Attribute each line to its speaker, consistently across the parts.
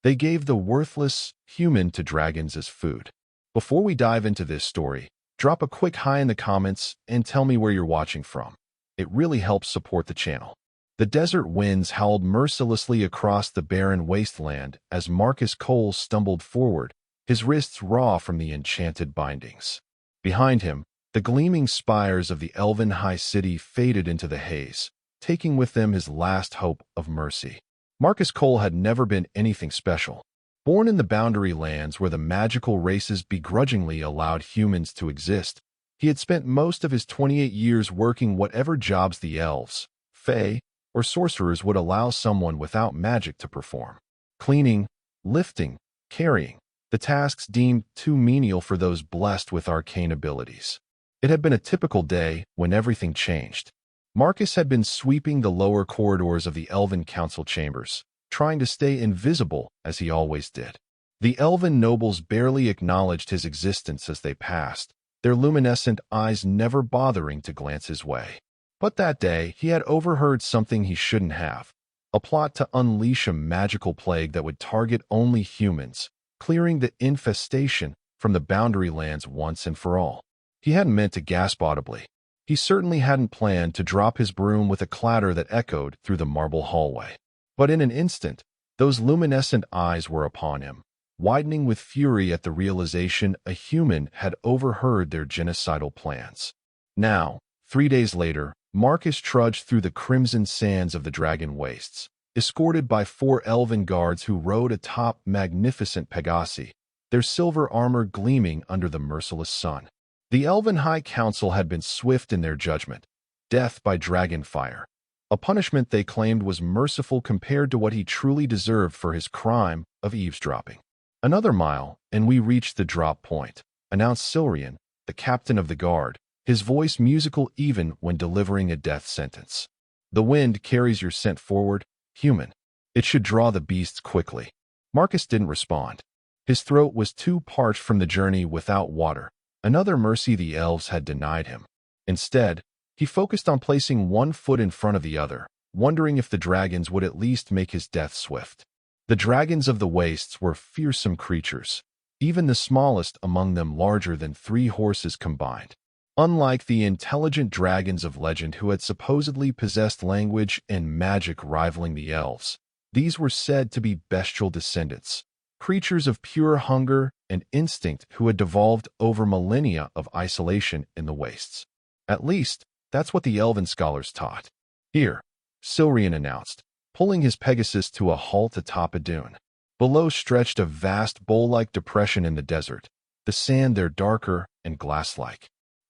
Speaker 1: They gave the worthless human to dragons as food. Before we dive into this story, drop a quick hi in the comments and tell me where you're watching from. It really helps support the channel. The desert winds howled mercilessly across the barren wasteland as Marcus Cole stumbled forward, his wrists raw from the enchanted bindings. Behind him, the gleaming spires of the elven high city faded into the haze, taking with them his last hope of mercy. Marcus Cole had never been anything special. Born in the boundary lands where the magical races begrudgingly allowed humans to exist, he had spent most of his 28 years working whatever jobs the elves, fae, or sorcerers would allow someone without magic to perform. Cleaning, lifting, carrying, the tasks deemed too menial for those blessed with arcane abilities. It had been a typical day when everything changed. Marcus had been sweeping the lower corridors of the Elven Council chambers, trying to stay invisible as he always did. The Elven nobles barely acknowledged his existence as they passed, their luminescent eyes never bothering to glance his way. But that day, he had overheard something he shouldn't have, a plot to unleash a magical plague that would target only humans, clearing the infestation from the boundary lands once and for all. He hadn't meant to gasp audibly. He certainly hadn't planned to drop his broom with a clatter that echoed through the marble hallway. But in an instant, those luminescent eyes were upon him, widening with fury at the realization a human had overheard their genocidal plans. Now, 3 days later, Marcus trudged through the crimson sands of the Dragon Wastes, escorted by 4 elven guards who rode atop magnificent Pegasi, their silver armor gleaming under the merciless sun. The Elven High Council had been swift in their judgment, death by dragon fire, a punishment they claimed was merciful compared to what he truly deserved for his crime of eavesdropping. "Another mile, and we reached the drop point," announced Silrian, the captain of the guard, his voice musical even when delivering a death sentence. "The wind carries your scent forward, human. It should draw the beasts quickly." Marcus didn't respond. His throat was too parched from the journey without water, another mercy the elves had denied him. Instead, he focused on placing one foot in front of the other, wondering if the dragons would at least make his death swift. The dragons of the wastes were fearsome creatures, even the smallest among them larger than 3 horses combined. Unlike the intelligent dragons of legend who had supposedly possessed language and magic rivaling the elves, these were said to be bestial descendants, creatures of pure hunger and instinct who had devolved over millennia of isolation in the wastes. At least, that's what the elven scholars taught. "Here," Silrian announced, pulling his Pegasus to a halt atop a dune. Below stretched a vast bowl-like depression in the desert, the sand there darker and glass-like.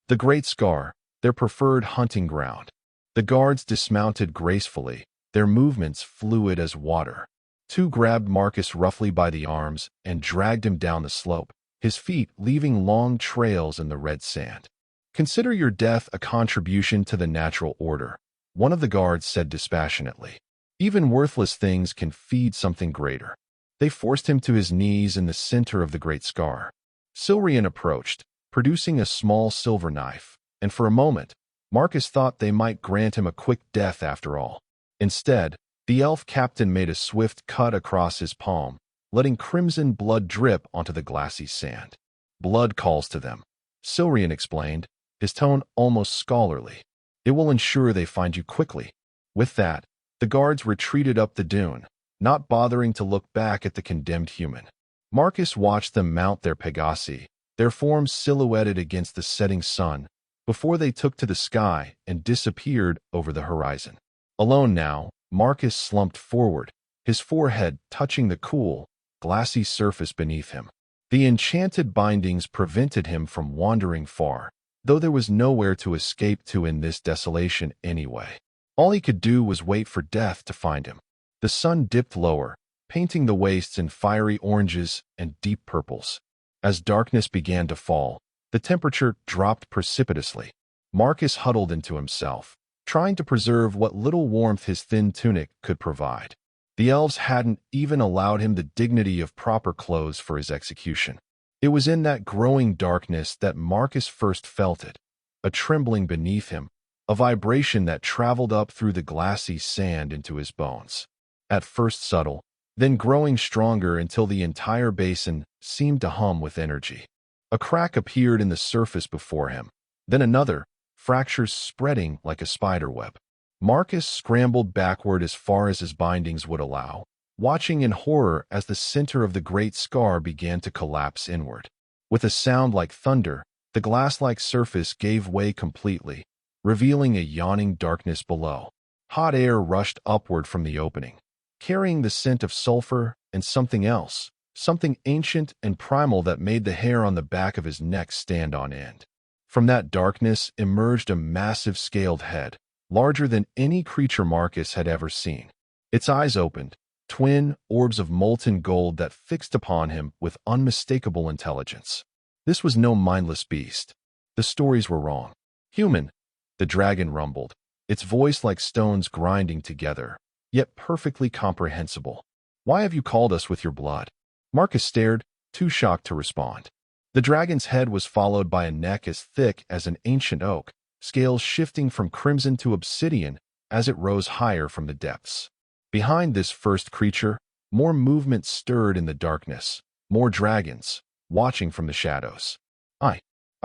Speaker 1: The Great Scar, their preferred hunting ground. The guards dismounted gracefully, their movements fluid as water. 2 grabbed Marcus roughly by the arms and dragged him down the slope, his feet leaving long trails in the red sand. "Consider your death a contribution to the natural order," one of the guards said dispassionately. "Even worthless things can feed something greater." They forced him to his knees in the center of the Great Scar. Silrian approached, producing a small silver knife, and for a moment, Marcus thought they might grant him a quick death after all. Instead, the elf captain made a swift cut across his palm, letting crimson blood drip onto the glassy sand. "Blood calls to them," Silrian explained, his tone almost scholarly. "It will ensure they find you quickly." With that, the guards retreated up the dune, not bothering to look back at the condemned human. Marcus watched them mount their Pegasi, their forms silhouetted against the setting sun, before they took to the sky and disappeared over the horizon. Alone now, Marcus slumped forward, his forehead touching the cool, glassy surface beneath him. The enchanted bindings prevented him from wandering far, though there was nowhere to escape to in this desolation anyway. All he could do was wait for death to find him. The sun dipped lower, painting the wastes in fiery oranges and deep purples. As darkness began to fall, the temperature dropped precipitously. Marcus huddled into himself, trying to preserve what little warmth his thin tunic could provide. The elves hadn't even allowed him the dignity of proper clothes for his execution. It was in that growing darkness that Marcus first felt it, a trembling beneath him, a vibration that traveled up through the glassy sand into his bones. At first subtle, then growing stronger until the entire basin seemed to hum with energy. A crack appeared in the surface before him, then another, fractures spreading like a spiderweb. Marcus scrambled backward as far as his bindings would allow, watching in horror as the center of the great scar began to collapse inward. With a sound like thunder, the glass-like surface gave way completely, revealing a yawning darkness below. Hot air rushed upward from the opening, carrying the scent of sulfur and something else, something ancient and primal that made the hair on the back of his neck stand on end. From that darkness emerged a massive scaled head, larger than any creature Marcus had ever seen. Its eyes opened, twin orbs of molten gold that fixed upon him with unmistakable intelligence. This was no mindless beast. The stories were wrong. Human, the dragon rumbled, its voice like stones grinding together, yet perfectly comprehensible. Why have you called us with your blood? Marcus stared, too shocked to respond. The dragon's head was followed by a neck as thick as an ancient oak, scales shifting from crimson to obsidian as it rose higher from the depths. Behind this first creature, more movement stirred in the darkness, more dragons, watching from the shadows. I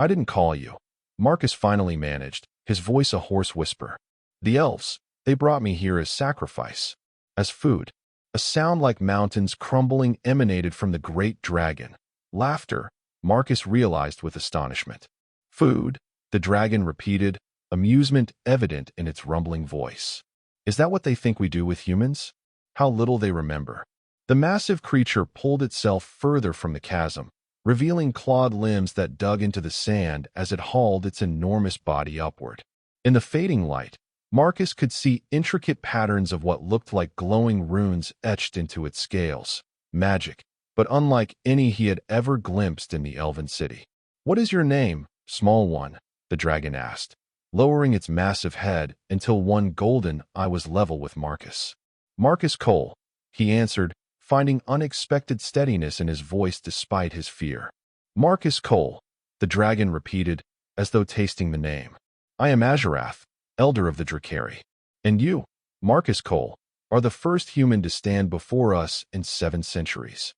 Speaker 1: didn't call you. Marcus finally managed, his voice a hoarse whisper. The elves, they brought me here as sacrifice, as food. A sound like mountains crumbling emanated from the great dragon. Laughter, Marcus realized with astonishment. Food, the dragon repeated, amusement evident in its rumbling voice. Is that what they think we do with humans? How little they remember. The massive creature pulled itself further from the chasm, revealing clawed limbs that dug into the sand as it hauled its enormous body upward. In the fading light, Marcus could see intricate patterns of what looked like glowing runes etched into its scales. Magic, but unlike any he had ever glimpsed in the elven city. What is your name, small one? The dragon asked, lowering its massive head until one golden eye was level with Marcus. Marcus Cole, he answered, finding unexpected steadiness in his voice despite his fear. Marcus Cole, the dragon repeated, as though tasting the name. I am Azurath, elder of the Drakari. And you, Marcus Cole, are the first human to stand before us in 7 centuries.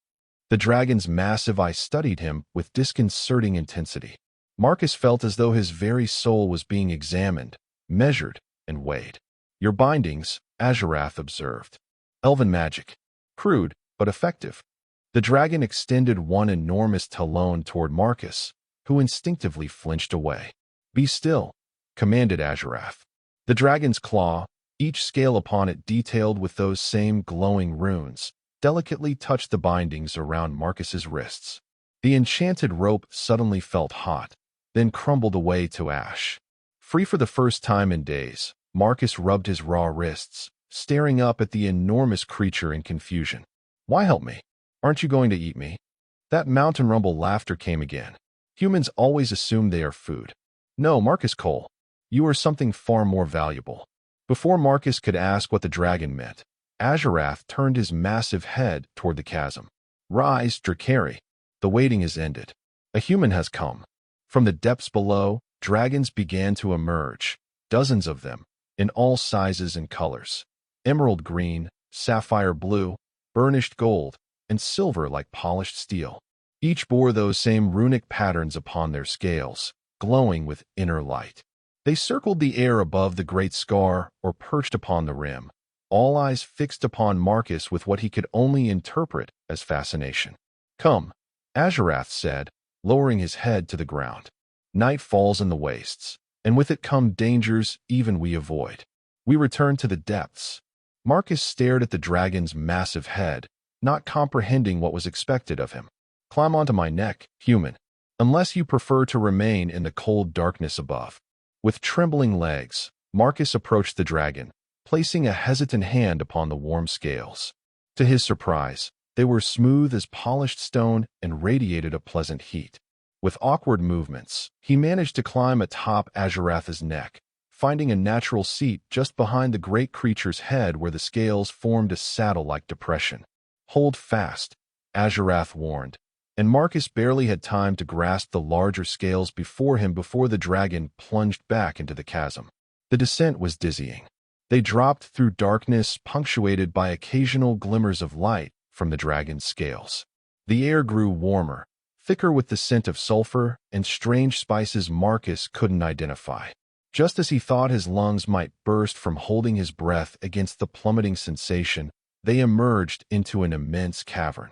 Speaker 1: The dragon's massive eye studied him with disconcerting intensity. Marcus felt as though his very soul was being examined, measured, and weighed. Your bindings, Azurath observed. Elven magic. Crude, but effective. The dragon extended one enormous talon toward Marcus, who instinctively flinched away. Be still, commanded Azurath. The dragon's claw, each scale upon it detailed with those same glowing runes, delicately touched the bindings around Marcus's wrists. The enchanted rope suddenly felt hot, then crumbled away to ash. Free for the first time in days, Marcus rubbed his raw wrists, staring up at the enormous creature in confusion. Why help me? Aren't you going to eat me? That mountain rumble laughter came again. Humans always assume they are food. No, Marcus Cole, you are something far more valuable. Before Marcus could ask what the dragon meant, Azurath turned his massive head toward the chasm. Rise, Drakari. The waiting is ended. A human has come. From the depths below, dragons began to emerge, dozens of them, in all sizes and colors. Emerald green, sapphire blue, burnished gold, and silver like polished steel. Each bore those same runic patterns upon their scales, glowing with inner light. They circled the air above the great scar or perched upon the rim, all eyes fixed upon Marcus with what he could only interpret as fascination. Come, Azurath said, lowering his head to the ground. Night falls in the wastes, and with it come dangers even we avoid. We return to the depths. Marcus stared at the dragon's massive head, not comprehending what was expected of him. Climb onto my neck, human, unless you prefer to remain in the cold darkness above. With trembling legs, Marcus approached the dragon, placing a hesitant hand upon the warm scales. To his surprise, they were smooth as polished stone and radiated a pleasant heat. With awkward movements, he managed to climb atop Azurath's neck, finding a natural seat just behind the great creature's head where the scales formed a saddle-like depression. Hold fast, Azurath warned, and Marcus barely had time to grasp the larger scales before him before the dragon plunged back into the chasm. The descent was dizzying. They dropped through darkness punctuated by occasional glimmers of light from the dragon's scales. The air grew warmer, thicker with the scent of sulfur and strange spices Marcus couldn't identify. Just as he thought his lungs might burst from holding his breath against the plummeting sensation, they emerged into an immense cavern.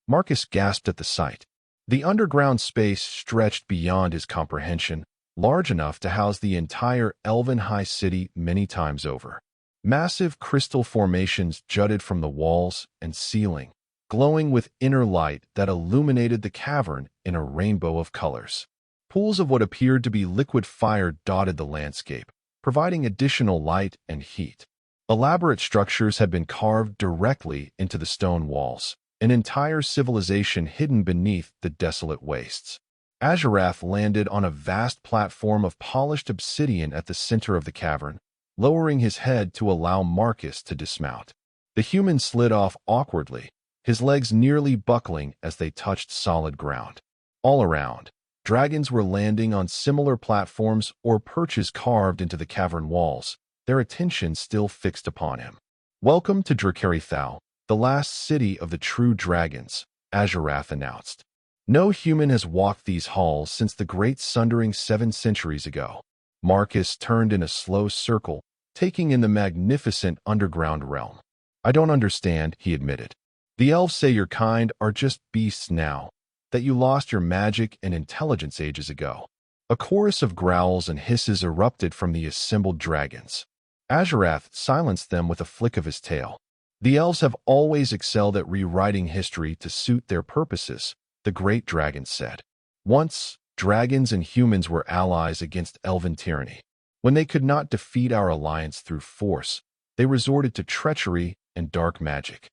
Speaker 1: Marcus gasped at the sight. The underground space stretched beyond his comprehension, large enough to house the entire elven high city many times over. Massive crystal formations jutted from the walls and ceiling, glowing with inner light that illuminated the cavern in a rainbow of colors. Pools of what appeared to be liquid fire dotted the landscape, providing additional light and heat. Elaborate structures had been carved directly into the stone walls, an entire civilization hidden beneath the desolate wastes. Azurath landed on a vast platform of polished obsidian at the center of the cavern, lowering his head to allow Marcus to dismount. The human slid off awkwardly, his legs nearly buckling as they touched solid ground. All around, dragons were landing on similar platforms or perches carved into the cavern walls, their attention still fixed upon him. "Welcome to Dracarithal, the last city of the true dragons," Azurath announced. "No human has walked these halls since the great sundering 7 centuries ago." Marcus turned in a slow circle, taking in the magnificent underground realm. "I don't understand," he admitted. "The elves say your kind are just beasts now, that you lost your magic and intelligence ages ago." A chorus of growls and hisses erupted from the assembled dragons. Azurath silenced them with a flick of his tail. "The elves have always excelled at rewriting history to suit their purposes," the great dragon said. "Once, dragons and humans were allies against elven tyranny. When they could not defeat our alliance through force, they resorted to treachery and dark magic."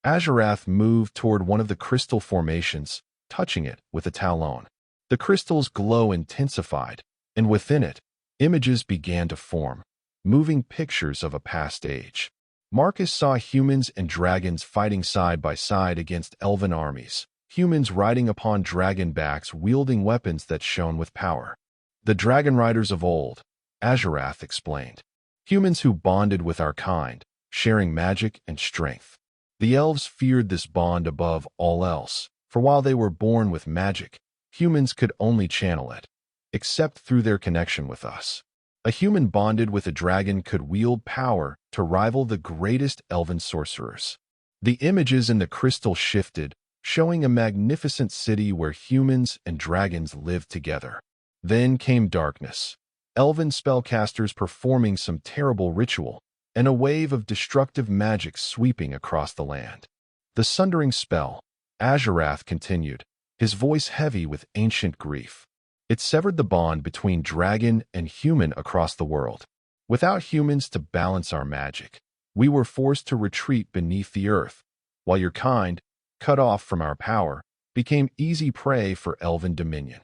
Speaker 1: Azurath moved toward one of the crystal formations, touching it with a talon. The crystal's glow intensified, and within it, images began to form, moving pictures of a past age. Marcus saw humans and dragons fighting side by side against elven armies, humans riding upon dragon backs wielding weapons that shone with power. "The dragon riders of old," Azurath explained. "Humans who bonded with our kind, sharing magic and strength. The elves feared this bond above all else, for while they were born with magic, humans could only channel it, except through their connection with us. A human bonded with a dragon could wield power to rival the greatest elven sorcerers." The images in the crystal shifted, showing a magnificent city where humans and dragons lived together. Then came darkness, elven spellcasters performing some terrible ritual, and a wave of destructive magic sweeping across the land. "The sundering spell," Azurath continued, his voice heavy with ancient grief. "It severed the bond between dragon and human across the world. Without humans to balance our magic, we were forced to retreat beneath the earth, while your kind, cut off from our power, became easy prey for elven dominion."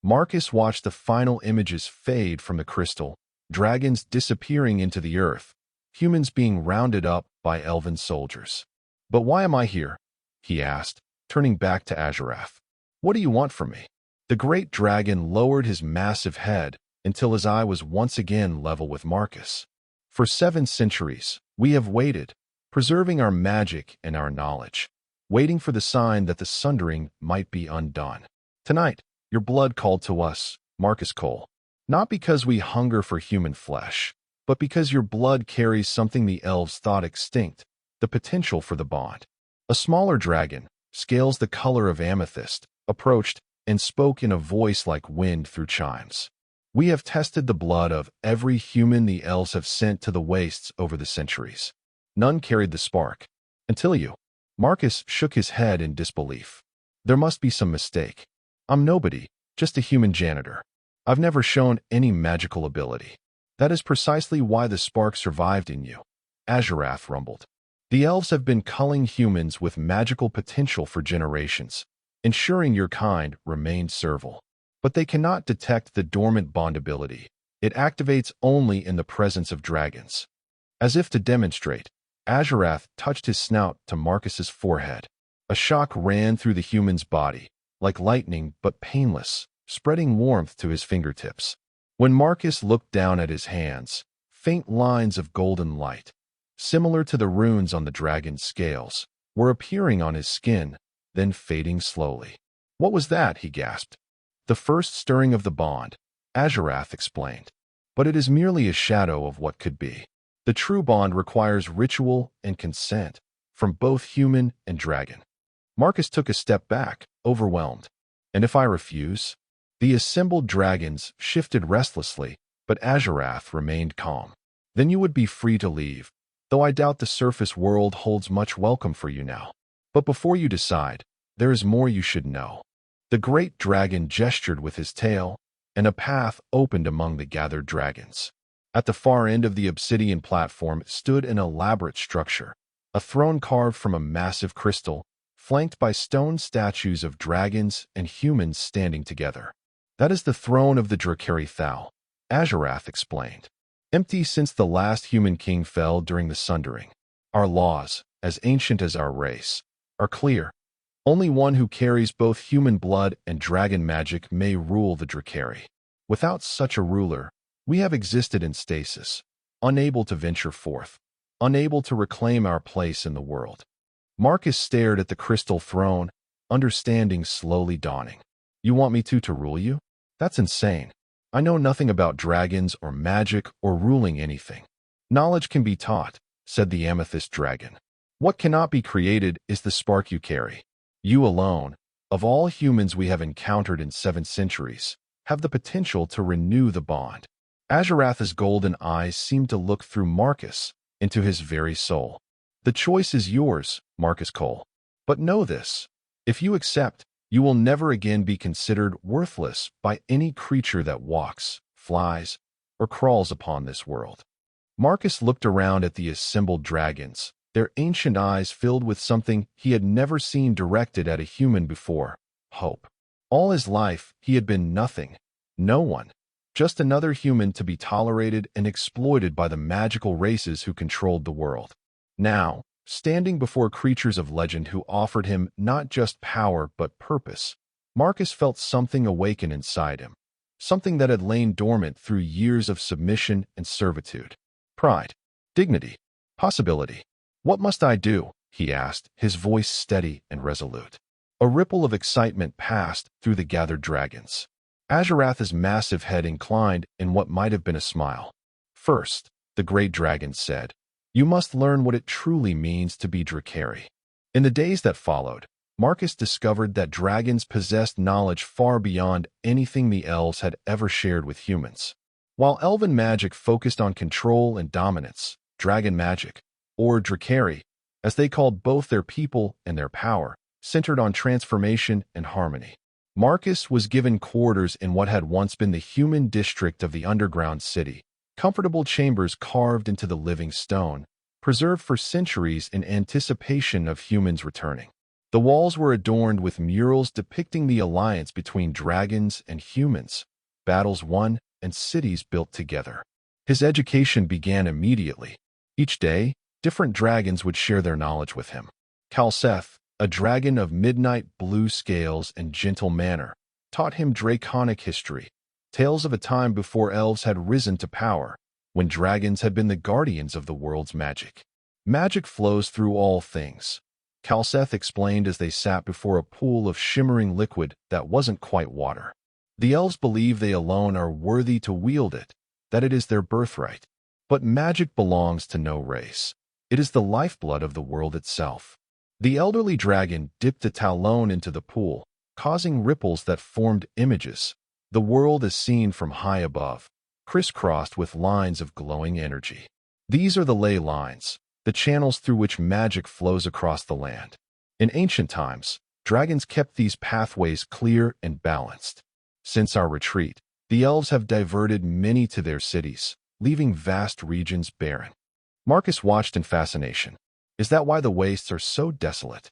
Speaker 1: Marcus watched the final images fade from the crystal, dragons disappearing into the earth, humans being rounded up by elven soldiers. "But why am I here?" he asked, turning back to Azurath. "What do you want from me?" The great dragon lowered his massive head until his eye was once again level with Marcus. "For 7 centuries, we have waited, preserving our magic and our knowledge, waiting for the sign that the sundering might be undone. Tonight, your blood called to us, Marcus Cole, not because we hunger for human flesh, but because your blood carries something the elves thought extinct, the potential for the bond." A smaller dragon, scales the color of amethyst, approached and spoke in a voice like wind through chimes. "We have tested the blood of every human the elves have sent to the wastes over the centuries. None carried the spark. Until you." Marcus shook his head in disbelief. "There must be some mistake. I'm nobody, just a human janitor. I've never shown any magical ability." "That is precisely why the spark survived in you," Azurath rumbled. "The elves have been culling humans with magical potential for generations, ensuring your kind remained servile. But they cannot detect the dormant bond ability. It activates only in the presence of dragons." As if to demonstrate, Azurath touched his snout to Marcus's forehead. A shock ran through the human's body, like lightning but painless, spreading warmth to his fingertips. When Marcus looked down at his hands, faint lines of golden light, similar to the runes on the dragon's scales, were appearing on his skin, then fading slowly. "What was that?" he gasped. "The first stirring of the bond," Azarath explained. "But it is merely a shadow of what could be. The true bond requires ritual and consent from both human and dragon." Marcus took a step back, overwhelmed. "And if I refuse?" The assembled dragons shifted restlessly, but Azarath remained calm. "Then you would be free to leave, though I doubt the surface world holds much welcome for you now. But before you decide, there is more you should know." The great dragon gestured with his tail, and a path opened among the gathered dragons. At the far end of the obsidian platform stood an elaborate structure, a throne carved from a massive crystal, flanked by stone statues of dragons and humans standing together. "That is the throne of the Drakari Thal," Azarath explained. "Empty since the last human king fell during the Sundering. Our laws, as ancient as our race, are clear. Only one who carries both human blood and dragon magic may rule the Drakari. Without such a ruler, we have existed in stasis, unable to venture forth, unable to reclaim our place in the world." Marcus stared at the crystal throne, understanding slowly dawning. "You want me to rule you? That's insane. I know nothing about dragons or magic or ruling anything." "Knowledge can be taught," said the amethyst dragon. "What cannot be created is the spark you carry. You alone, of all humans we have encountered in 7 centuries, have the potential to renew the bond." Azarath's golden eyes seemed to look through Marcus into his very soul. "The choice is yours, Marcus Cole. But know this: if you accept, you will never again be considered worthless by any creature that walks, flies, or crawls upon this world." Marcus looked around at the assembled dragons, their ancient eyes filled with something he had never seen directed at a human before: hope. All his life, he had been nothing, no one, just another human to be tolerated and exploited by the magical races who controlled the world. Now, standing before creatures of legend who offered him not just power but purpose, Marcus felt something awaken inside him, something that had lain dormant through years of submission and servitude. Pride, dignity, possibility. "What must I do?" he asked, his voice steady and resolute. A ripple of excitement passed through the gathered dragons. Azarath's massive head inclined in what might have been a smile. "First," the great dragon said, "you must learn what it truly means to be Drakari." In the days that followed, Marcus discovered that dragons possessed knowledge far beyond anything the elves had ever shared with humans. While elven magic focused on control and dominance, dragon magic, or Drakari, as they called both their people and their power, centered on transformation and harmony. Marcus was given quarters in what had once been the human district of the underground city, comfortable chambers carved into the living stone, preserved for centuries in anticipation of humans returning. The walls were adorned with murals depicting the alliance between dragons and humans, battles won, and cities built together. His education began immediately. Each day, different dragons would share their knowledge with him. Kalseth, a dragon of midnight blue scales and gentle manner, taught him draconic history, tales of a time before elves had risen to power, when dragons had been the guardians of the world's magic. "Magic flows through all things," Kalseth explained as they sat before a pool of shimmering liquid that wasn't quite water. "The elves believe they alone are worthy to wield it, that it is their birthright. But magic belongs to no race. It is the lifeblood of the world itself." The elderly dragon dipped a talon into the pool, causing ripples that formed images. The world is seen from high above, crisscrossed with lines of glowing energy. These are the ley lines, the channels through which magic flows across the land. In ancient times, dragons kept these pathways clear and balanced. Since our retreat, the elves have diverted many to their cities, leaving vast regions barren. Marcus watched in fascination. "Is that why the wastes are so desolate?"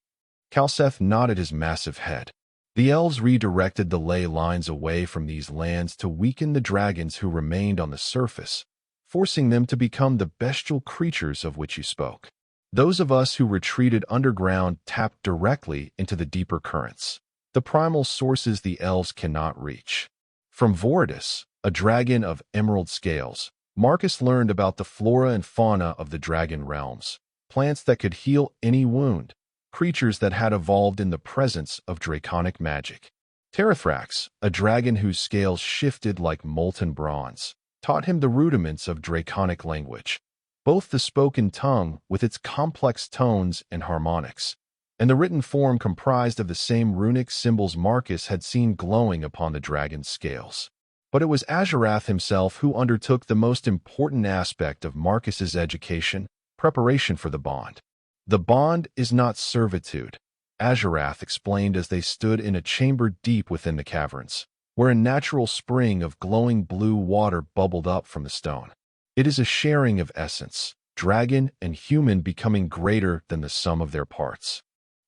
Speaker 1: Kalseth nodded his massive head. The elves redirected the ley lines away from these lands to weaken the dragons who remained on the surface, forcing them to become the bestial creatures of which you spoke. Those of us who retreated underground tapped directly into the deeper currents, the primal sources the elves cannot reach. From Voridus, a dragon of emerald scales, Marcus learned about the flora and fauna of the dragon realms. Plants that could heal any wound, creatures that had evolved in the presence of draconic magic. Terrathrax, a dragon whose scales shifted like molten bronze, taught him the rudiments of draconic language, both the spoken tongue with its complex tones and harmonics, and the written form comprised of the same runic symbols Marcus had seen glowing upon the dragon's scales. But it was Azurath himself who undertook the most important aspect of Marcus's education, preparation for the bond. The bond is not servitude, Azurath explained as they stood in a chamber deep within the caverns, where a natural spring of glowing blue water bubbled up from the stone. It is a sharing of essence, dragon and human becoming greater than the sum of their parts.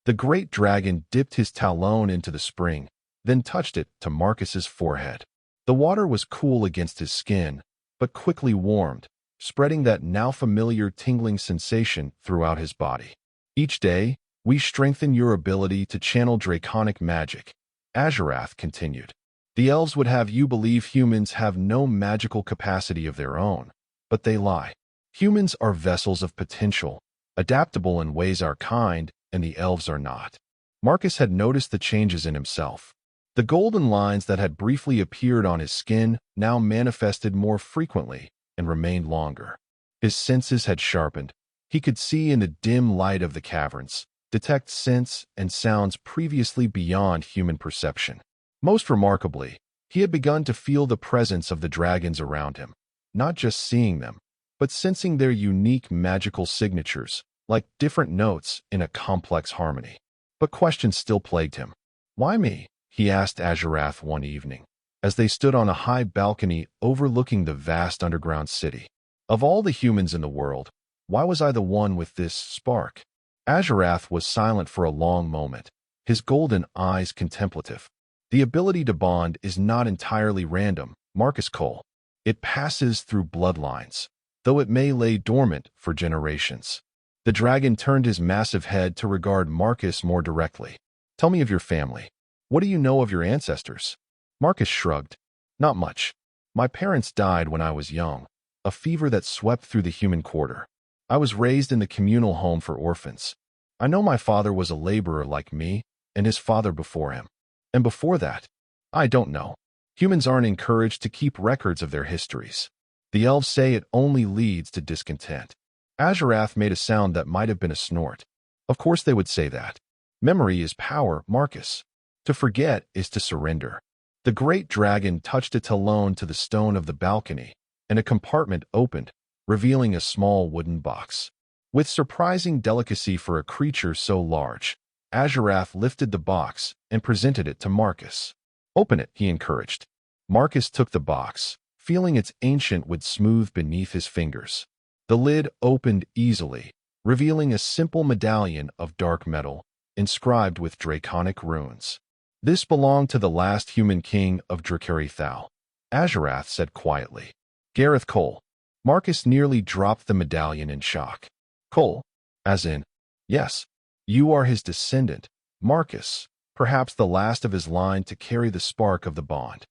Speaker 1: The great dragon dipped his talon into the spring, then touched it to Marcus's forehead. The water was cool against his skin, but quickly warmed, spreading that now familiar tingling sensation throughout his body. Each day, we strengthen your ability to channel draconic magic, Azurath continued. The elves would have you believe humans have no magical capacity of their own, but they lie. Humans are vessels of potential, adaptable in ways our kind, and the elves are not. Marcus had noticed the changes in himself. The golden lines that had briefly appeared on his skin now manifested more frequently and remained longer. His senses had sharpened. He could see in the dim light of the caverns, detect scents and sounds previously beyond human perception. Most remarkably, he had begun to feel the presence of the dragons around him, not just seeing them, but sensing their unique magical signatures, like different notes in a complex harmony. But questions still plagued him. Why me? He asked Azurath one evening, as they stood on a high balcony overlooking the vast underground city. Of all the humans in the world, why was I the one with this spark? Azurath was silent for a long moment, his golden eyes contemplative. The ability to bond is not entirely random, Marcus Cole. It passes through bloodlines, though it may lay dormant for generations. The dragon turned his massive head to regard Marcus more directly. Tell me of your family. What do you know of your ancestors? Marcus shrugged. Not much. My parents died when I was young, a fever that swept through the human quarter. I was raised in the communal home for orphans. I know my father was a laborer like me, and his father before him. And before that, I don't know. Humans aren't encouraged to keep records of their histories. The elves say it only leads to discontent. Azurath made a sound that might have been a snort. Of course they would say that. Memory is power, Marcus. To forget is to surrender. The great dragon touched a talon to the stone of the balcony, and a compartment opened, revealing a small wooden box. With surprising delicacy for a creature so large, Azurath lifted the box and presented it to Marcus. Open it, he encouraged. Marcus took the box, feeling its ancient wood smooth beneath his fingers. The lid opened easily, revealing a simple medallion of dark metal, inscribed with draconic runes. This belonged to the last human king of Dracarithal, Azurath said quietly. Gareth Cole. Marcus nearly dropped the medallion in shock. Cole? As in, yes, you are his descendant, Marcus, perhaps the last of his line to carry the spark of the bond.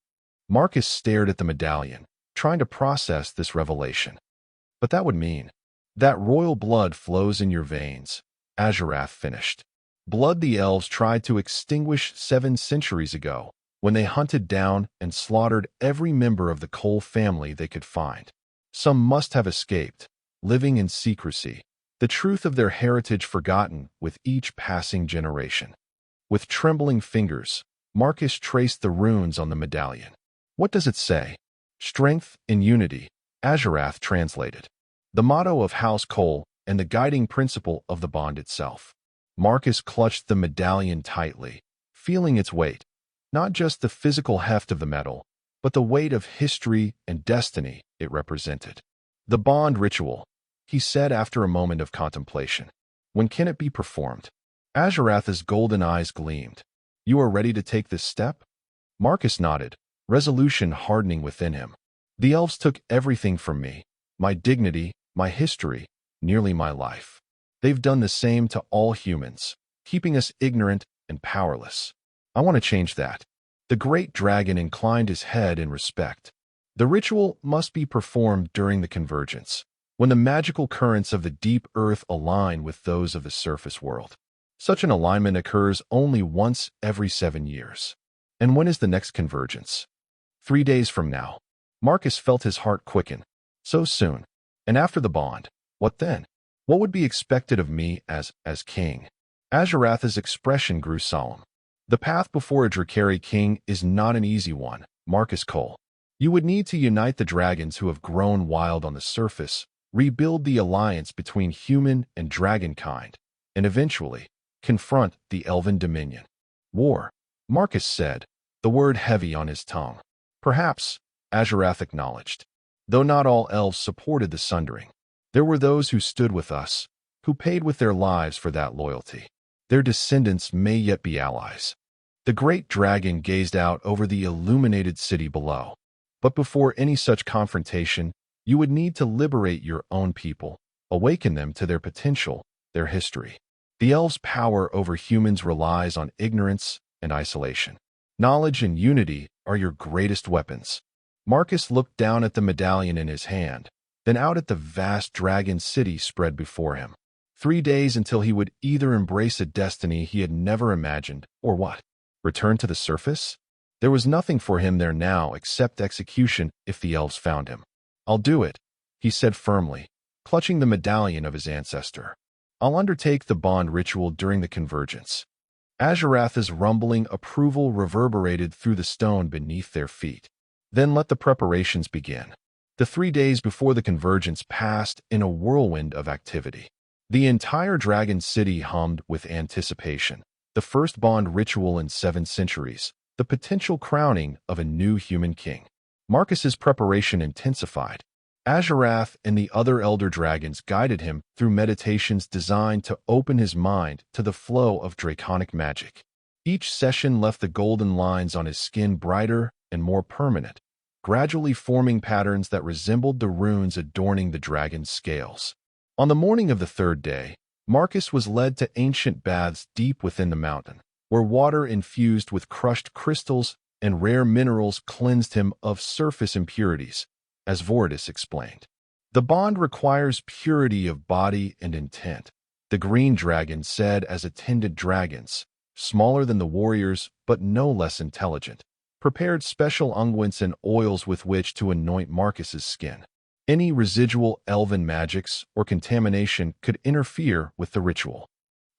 Speaker 1: Marcus stared at the medallion, trying to process this revelation. But that would mean that royal blood flows in your veins, Azurath finished. Blood the elves tried to extinguish 7 centuries ago when they hunted down and slaughtered every member of the Cole family they could find. Some must have escaped, living in secrecy, the truth of their heritage forgotten with each passing generation. With trembling fingers, Marcus traced the runes on the medallion. What does it say? Strength in unity, Azurath translated. The motto of House Cole and the guiding principle of the bond itself. Marcus clutched the medallion tightly, feeling its weight, not just the physical heft of the metal, but the weight of history and destiny it represented. The bond ritual, he said after a moment of contemplation. When can it be performed? Azurath's golden eyes gleamed. You are ready to take this step? Marcus nodded, resolution hardening within him. The elves took everything from me, my dignity, my history, nearly my life. They've done the same to all humans, keeping us ignorant and powerless. I want to change that. The great dragon inclined his head in respect. The ritual must be performed during the convergence, when the magical currents of the deep earth align with those of the surface world. Such an alignment occurs only once every 7 years. And when is the next convergence? 3 days from now. Marcus felt his heart quicken. So soon. And after the bond, what then? What would be expected of me as king? Azarath's expression grew solemn. The path before a Drakari king is not an easy one, Marcus Cole. You would need to unite the dragons who have grown wild on the surface, rebuild the alliance between human and dragon kind, and eventually confront the elven dominion. War, Marcus said, the word heavy on his tongue. Perhaps, Azarath acknowledged. Though not all elves supported the sundering, there were those who stood with us, who paid with their lives for that loyalty. Their descendants may yet be allies. The great dragon gazed out over the illuminated city below. But before any such confrontation, you would need to liberate your own people, awaken them to their potential, their history. The elves' power over humans relies on ignorance and isolation. Knowledge and unity are your greatest weapons. Marcus looked down at the medallion in his hand, then out at the vast dragon city spread before him. 3 days until he would either embrace a destiny he had never imagined, or what? Return to the surface? There was nothing for him there now except execution if the elves found him. I'll do it, he said firmly, clutching the medallion of his ancestor. I'll undertake the bond ritual during the convergence. Azarath's rumbling approval reverberated through the stone beneath their feet. Then let the preparations begin. The 3 days before the convergence passed in a whirlwind of activity. The entire dragon city hummed with anticipation. The first bond ritual in 7 centuries, the potential crowning of a new human king. Marcus's preparation intensified. Azarath and the other elder dragons guided him through meditations designed to open his mind to the flow of draconic magic. Each session left the golden lines on his skin brighter and more permanent, gradually forming patterns that resembled the runes adorning the dragon's scales. On the morning of the 3rd day, Marcus was led to ancient baths deep within the mountain, where water infused with crushed crystals and rare minerals cleansed him of surface impurities, as Vordis explained. The bond requires purity of body and intent, the green dragon said as attended dragons, smaller than the warriors but no less intelligent, prepared special unguents and oils with which to anoint Marcus's skin. Any residual elven magics or contamination could interfere with the ritual.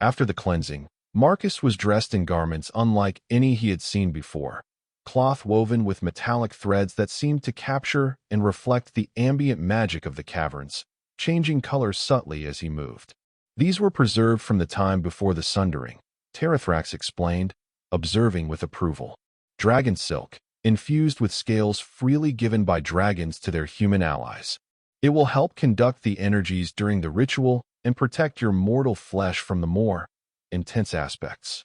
Speaker 1: After the cleansing, Marcus was dressed in garments unlike any he had seen before, cloth woven with metallic threads that seemed to capture and reflect the ambient magic of the caverns, changing color subtly as he moved. These were preserved from the time before the sundering, Terithrax explained, observing with approval. Dragon silk, infused with scales freely given by dragons to their human allies. It will help conduct the energies during the ritual and protect your mortal flesh from the more intense aspects.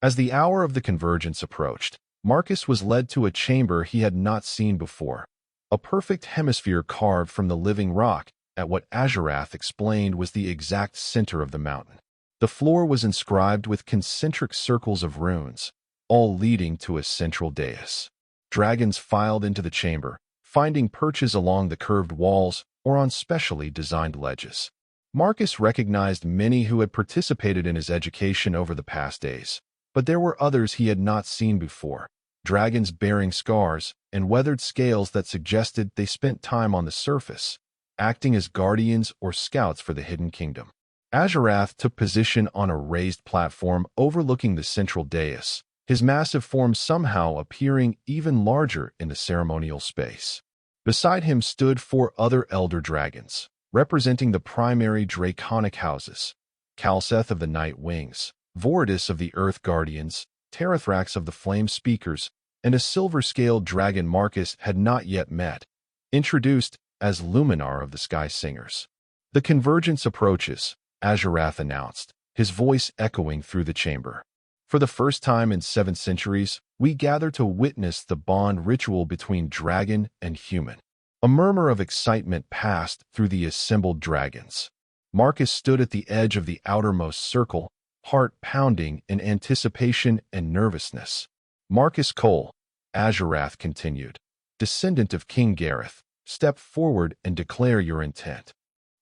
Speaker 1: As the hour of the convergence approached, Marcus was led to a chamber he had not seen before, a perfect hemisphere carved from the living rock at what Azarath explained was the exact center of the mountain. The floor was inscribed with concentric circles of runes, all leading to a central dais. Dragons filed into the chamber, finding perches along the curved walls or on specially designed ledges. Marcus recognized many who had participated in his education over the past days, but there were others he had not seen before, dragons bearing scars and weathered scales that suggested they spent time on the surface, acting as guardians or scouts for the hidden kingdom. Azarath took position on a raised platform overlooking the central dais, his massive form somehow appearing even larger in the ceremonial space. Beside him stood 4 other elder dragons, representing the primary draconic houses, Kalseth of the Night Wings, Vordis of the Earth Guardians, Terithrax of the Flame Speakers, and a silver-scaled dragon Marcus had not yet met, introduced as Luminar of the Sky Singers. The convergence approaches, Azarath announced, his voice echoing through the chamber. For the first time in 7 centuries, we gather to witness the bond ritual between dragon and human. A murmur of excitement passed through the assembled dragons. Marcus stood at the edge of the outermost circle, heart pounding in anticipation and nervousness. Marcus Cole, Azarath continued, descendant of King Gareth, step forward and declare your intent.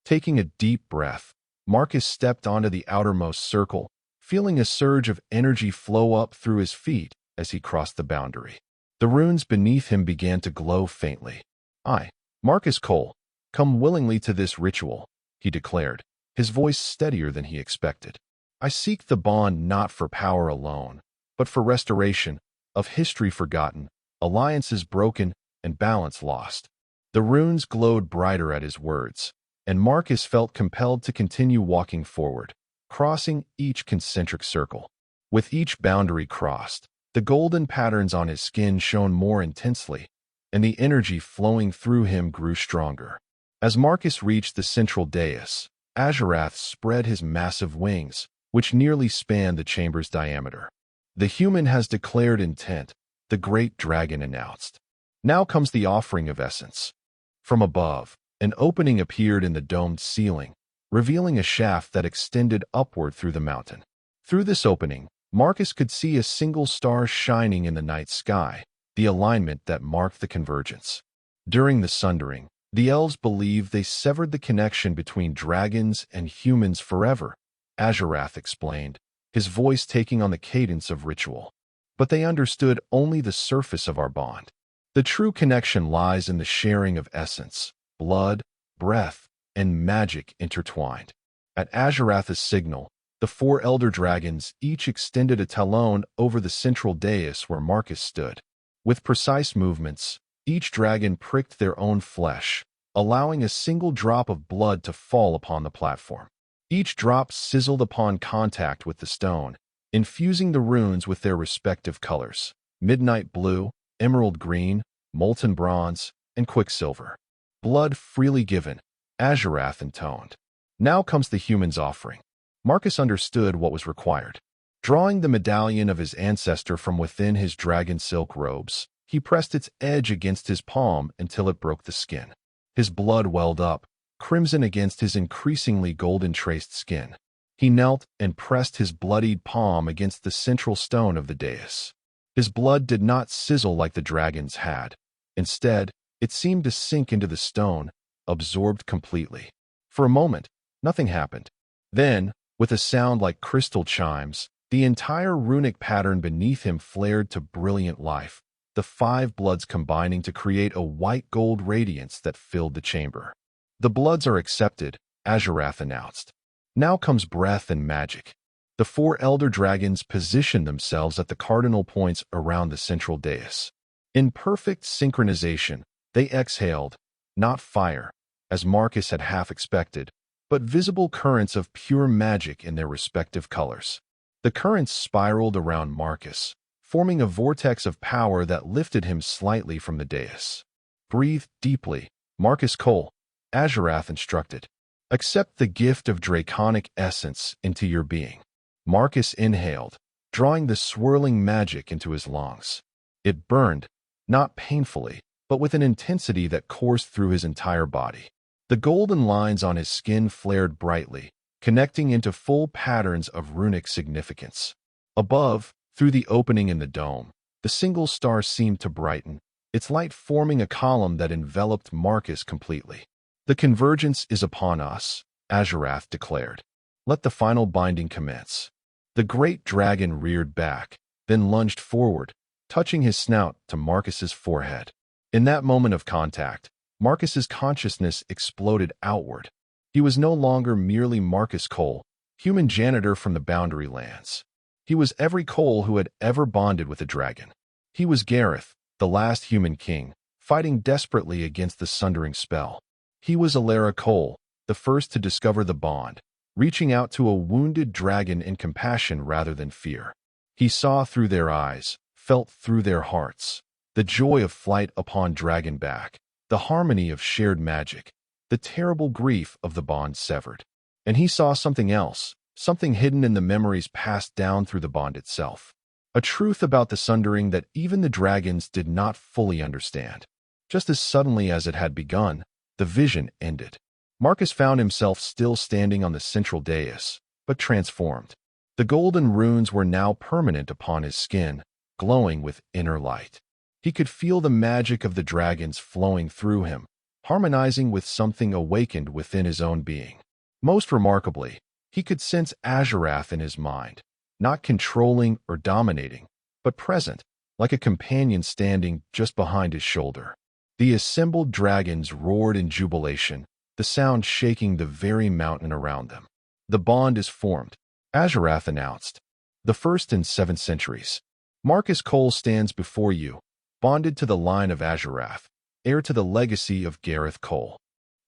Speaker 1: Taking a deep breath, Marcus stepped onto the outermost circle, feeling a surge of energy flow up through his feet as he crossed the boundary. The runes beneath him began to glow faintly. "I, Marcus Cole, come willingly to this ritual," he declared, his voice steadier than he expected. "I seek the bond not for power alone, but for restoration of history forgotten, alliances broken, and balance lost." The runes glowed brighter at his words, and Marcus felt compelled to continue walking forward, crossing each concentric circle. With each boundary crossed, the golden patterns on his skin shone more intensely, and the energy flowing through him grew stronger. As Marcus reached the central dais, Azurath spread his massive wings, which nearly spanned the chamber's diameter. "The human has declared intent," the great dragon announced. "Now comes the offering of essence." From above, an opening appeared in the domed ceiling, revealing a shaft that extended upward through the mountain. Through this opening, Marcus could see a single star shining in the night sky, the alignment that marked the convergence. During the sundering, the elves believed they severed the connection between dragons and humans forever, Azurath explained, his voice taking on the cadence of ritual. "But they understood only the surface of our bond. The true connection lies in the sharing of essence, blood, breath, and magic intertwined." At Azurath's signal, the 4 elder dragons each extended a talon over the central dais where Marcus stood. With precise movements, each dragon pricked their own flesh, allowing a single drop of blood to fall upon the platform. Each drop sizzled upon contact with the stone, infusing the runes with their respective colors: midnight blue, emerald green, molten bronze, and quicksilver. "Blood freely given," Azurath intoned. "Now comes the human's offering." Marcus understood what was required. Drawing the medallion of his ancestor from within his dragon silk robes, he pressed its edge against his palm until it broke the skin. His blood welled up, crimson against his increasingly golden-traced skin. He knelt and pressed his bloodied palm against the central stone of the dais. His blood did not sizzle like the dragon's had. Instead, it seemed to sink into the stone, absorbed completely. For a moment, nothing happened. Then, with a sound like crystal chimes, the entire runic pattern beneath him flared to brilliant life, the 5 bloods combining to create a white-gold radiance that filled the chamber. "The bloods are accepted," Azurath announced. "Now comes breath and magic." The 4 elder dragons positioned themselves at the cardinal points around the central dais. In perfect synchronization, they exhaled, not fire, as Marcus had half expected, but visible currents of pure magic in their respective colors. The currents spiraled around Marcus, forming a vortex of power that lifted him slightly from the dais. "Breathe deeply, Marcus Cole," Azurath instructed. "Accept the gift of draconic essence into your being." Marcus inhaled, drawing the swirling magic into his lungs. It burned, not painfully, but with an intensity that coursed through his entire body. The golden lines on his skin flared brightly, connecting into full patterns of runic significance. Above, through the opening in the dome, the single star seemed to brighten, its light forming a column that enveloped Marcus completely. "The convergence is upon us," Azurath declared. "Let the final binding commence." The great dragon reared back, then lunged forward, touching his snout to Marcus's forehead. In that moment of contact, Marcus's consciousness exploded outward. He was no longer merely Marcus Cole, human janitor from the Boundary Lands. He was every Cole who had ever bonded with a dragon. He was Gareth, the last human king, fighting desperately against the sundering spell. He was Alara Cole, the first to discover the bond, reaching out to a wounded dragon in compassion rather than fear. He saw through their eyes, felt through their hearts, the joy of flight upon dragonback, the harmony of shared magic, the terrible grief of the bond severed. And he saw something else, something hidden in the memories passed down through the bond itself. A truth about the sundering that even the dragons did not fully understand. Just as suddenly as it had begun, the vision ended. Marcus found himself still standing on the central dais, but transformed. The golden runes were now permanent upon his skin, glowing with inner light. He could feel the magic of the dragons flowing through him, harmonizing with something awakened within his own being. Most remarkably, he could sense Azurath in his mind, not controlling or dominating, but present, like a companion standing just behind his shoulder. The assembled dragons roared in jubilation, the sound shaking the very mountain around them. "The bond is formed," Azarath announced. "The first in 7 centuries. Marcus Cole stands before you, bonded to the line of Azarath, heir to the legacy of Gareth Cole."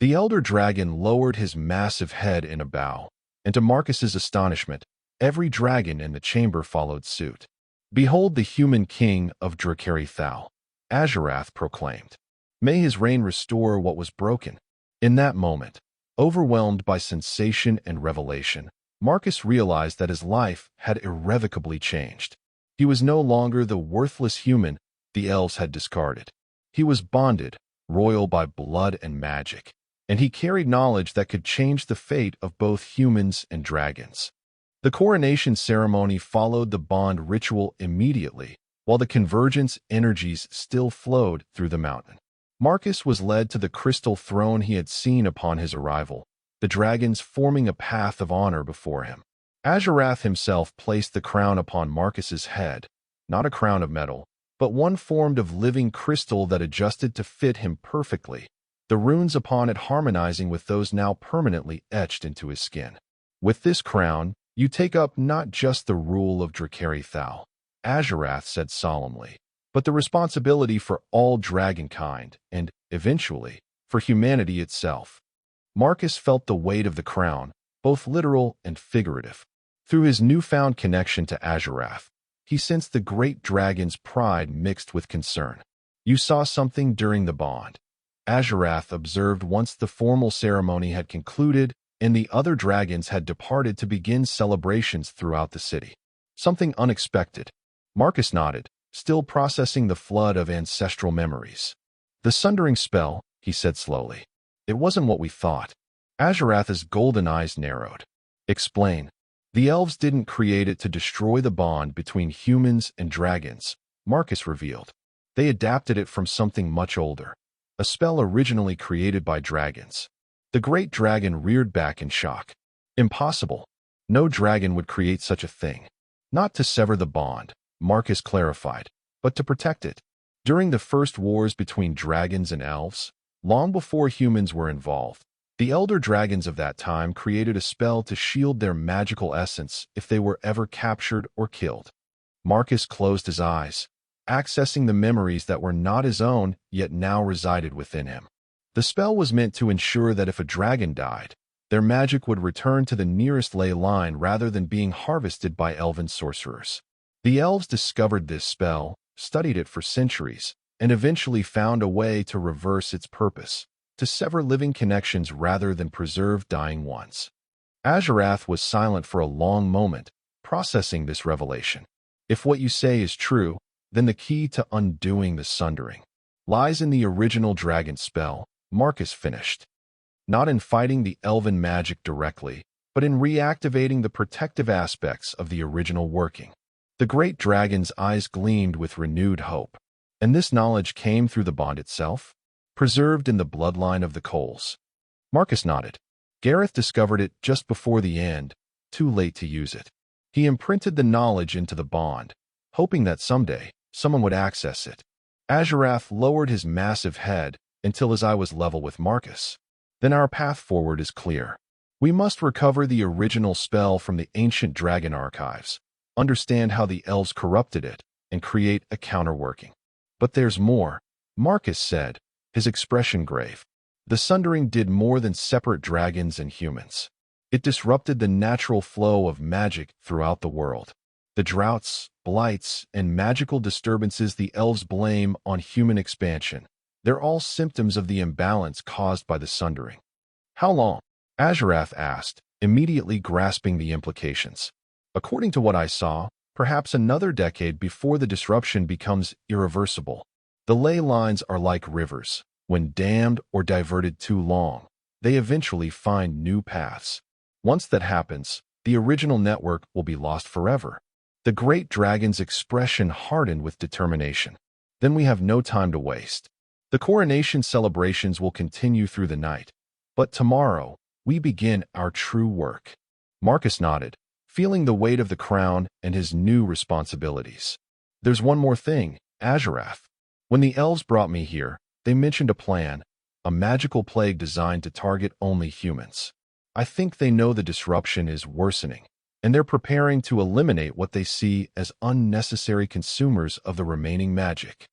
Speaker 1: The elder dragon lowered his massive head in a bow, and to Marcus's astonishment, every dragon in the chamber followed suit. "Behold the human king of Drakari Thal," Azarath proclaimed. "May his reign restore what was broken." In that moment, overwhelmed by sensation and revelation, Marcus realized that his life had irrevocably changed. He was no longer the worthless human the elves had discarded. He was bonded, royal by blood and magic, and he carried knowledge that could change the fate of both humans and dragons. The coronation ceremony followed the bond ritual immediately, while the convergence energies still flowed through the mountain. Marcus was led to the crystal throne he had seen upon his arrival, the dragons forming a path of honor before him. Azarath himself placed the crown upon Marcus's head, not a crown of metal, but one formed of living crystal that adjusted to fit him perfectly, the runes upon it harmonizing with those now permanently etched into his skin. "With this crown, you take up not just the rule of Drakari Thal," Azarath said solemnly, "but the responsibility for all dragonkind and, eventually, for humanity itself." Marcus felt the weight of the crown, both literal and figurative. Through his newfound connection to Azarath, he sensed the great dragon's pride mixed with concern. "You saw something during the bond," Azarath observed once the formal ceremony had concluded and the other dragons had departed to begin celebrations throughout the city. "Something unexpected." Marcus nodded, still processing the flood of ancestral memories. "The sundering spell," he said slowly. "It wasn't what we thought." Azarath's golden eyes narrowed. "Explain." "The elves didn't create it to destroy the bond between humans and dragons," Marcus revealed. "They adapted it from something much older, a spell originally created by dragons." The great dragon reared back in shock. "Impossible. No dragon would create such a thing." "Not to sever the bond," Marcus clarified, "but to protect it." During the first wars between dragons and elves, long before humans were involved, the elder dragons of that time created a spell to shield their magical essence if they were ever captured or killed. Marcus closed his eyes, accessing the memories that were not his own yet now resided within him. The spell was meant to ensure that if a dragon died, their magic would return to the nearest ley line rather than being harvested by elven sorcerers. The elves discovered this spell, studied it for centuries, and eventually found a way to reverse its purpose, to sever living connections rather than preserve dying ones. Azarath was silent for a long moment, processing this revelation. "If what you say is true, then the key to undoing the sundering lies in the original dragon spell," Marcus finished. "Not in fighting the elven magic directly, but in reactivating the protective aspects of the original working." The great dragon's eyes gleamed with renewed hope. "And this knowledge came through the bond itself? Preserved in the bloodline of the Coles?" Marcus nodded. "Gareth discovered it just before the end, too late to use it. He imprinted the knowledge into the bond, hoping that someday someone would access it." Azarath lowered his massive head until his eye was level with Marcus. "Then our path forward is clear. We must recover the original spell from the ancient dragon archives, understand how the elves corrupted it, and create a counterworking." "But there's more," Marcus said, his expression grave. "The sundering did more than separate dragons and humans. It disrupted the natural flow of magic throughout the world. The droughts, blights, and magical disturbances the elves blame on human expansion, they're all symptoms of the imbalance caused by the sundering." "How long?" Azarath asked, immediately grasping the implications. "According to what I saw, perhaps another decade before the disruption becomes irreversible. The ley lines are like rivers. When dammed or diverted too long, they eventually find new paths. Once that happens, the original network will be lost forever." The great dragon's expression hardened with determination. "Then we have no time to waste. The coronation celebrations will continue through the night, but tomorrow we begin our true work." Marcus nodded, feeling the weight of the crown and his new responsibilities. There's one more thing, Azurath. When the elves brought me here, they mentioned a plan, a magical plague designed to target only humans. I think they know the disruption is worsening, and they're preparing to eliminate what they see as unnecessary consumers of the remaining magic.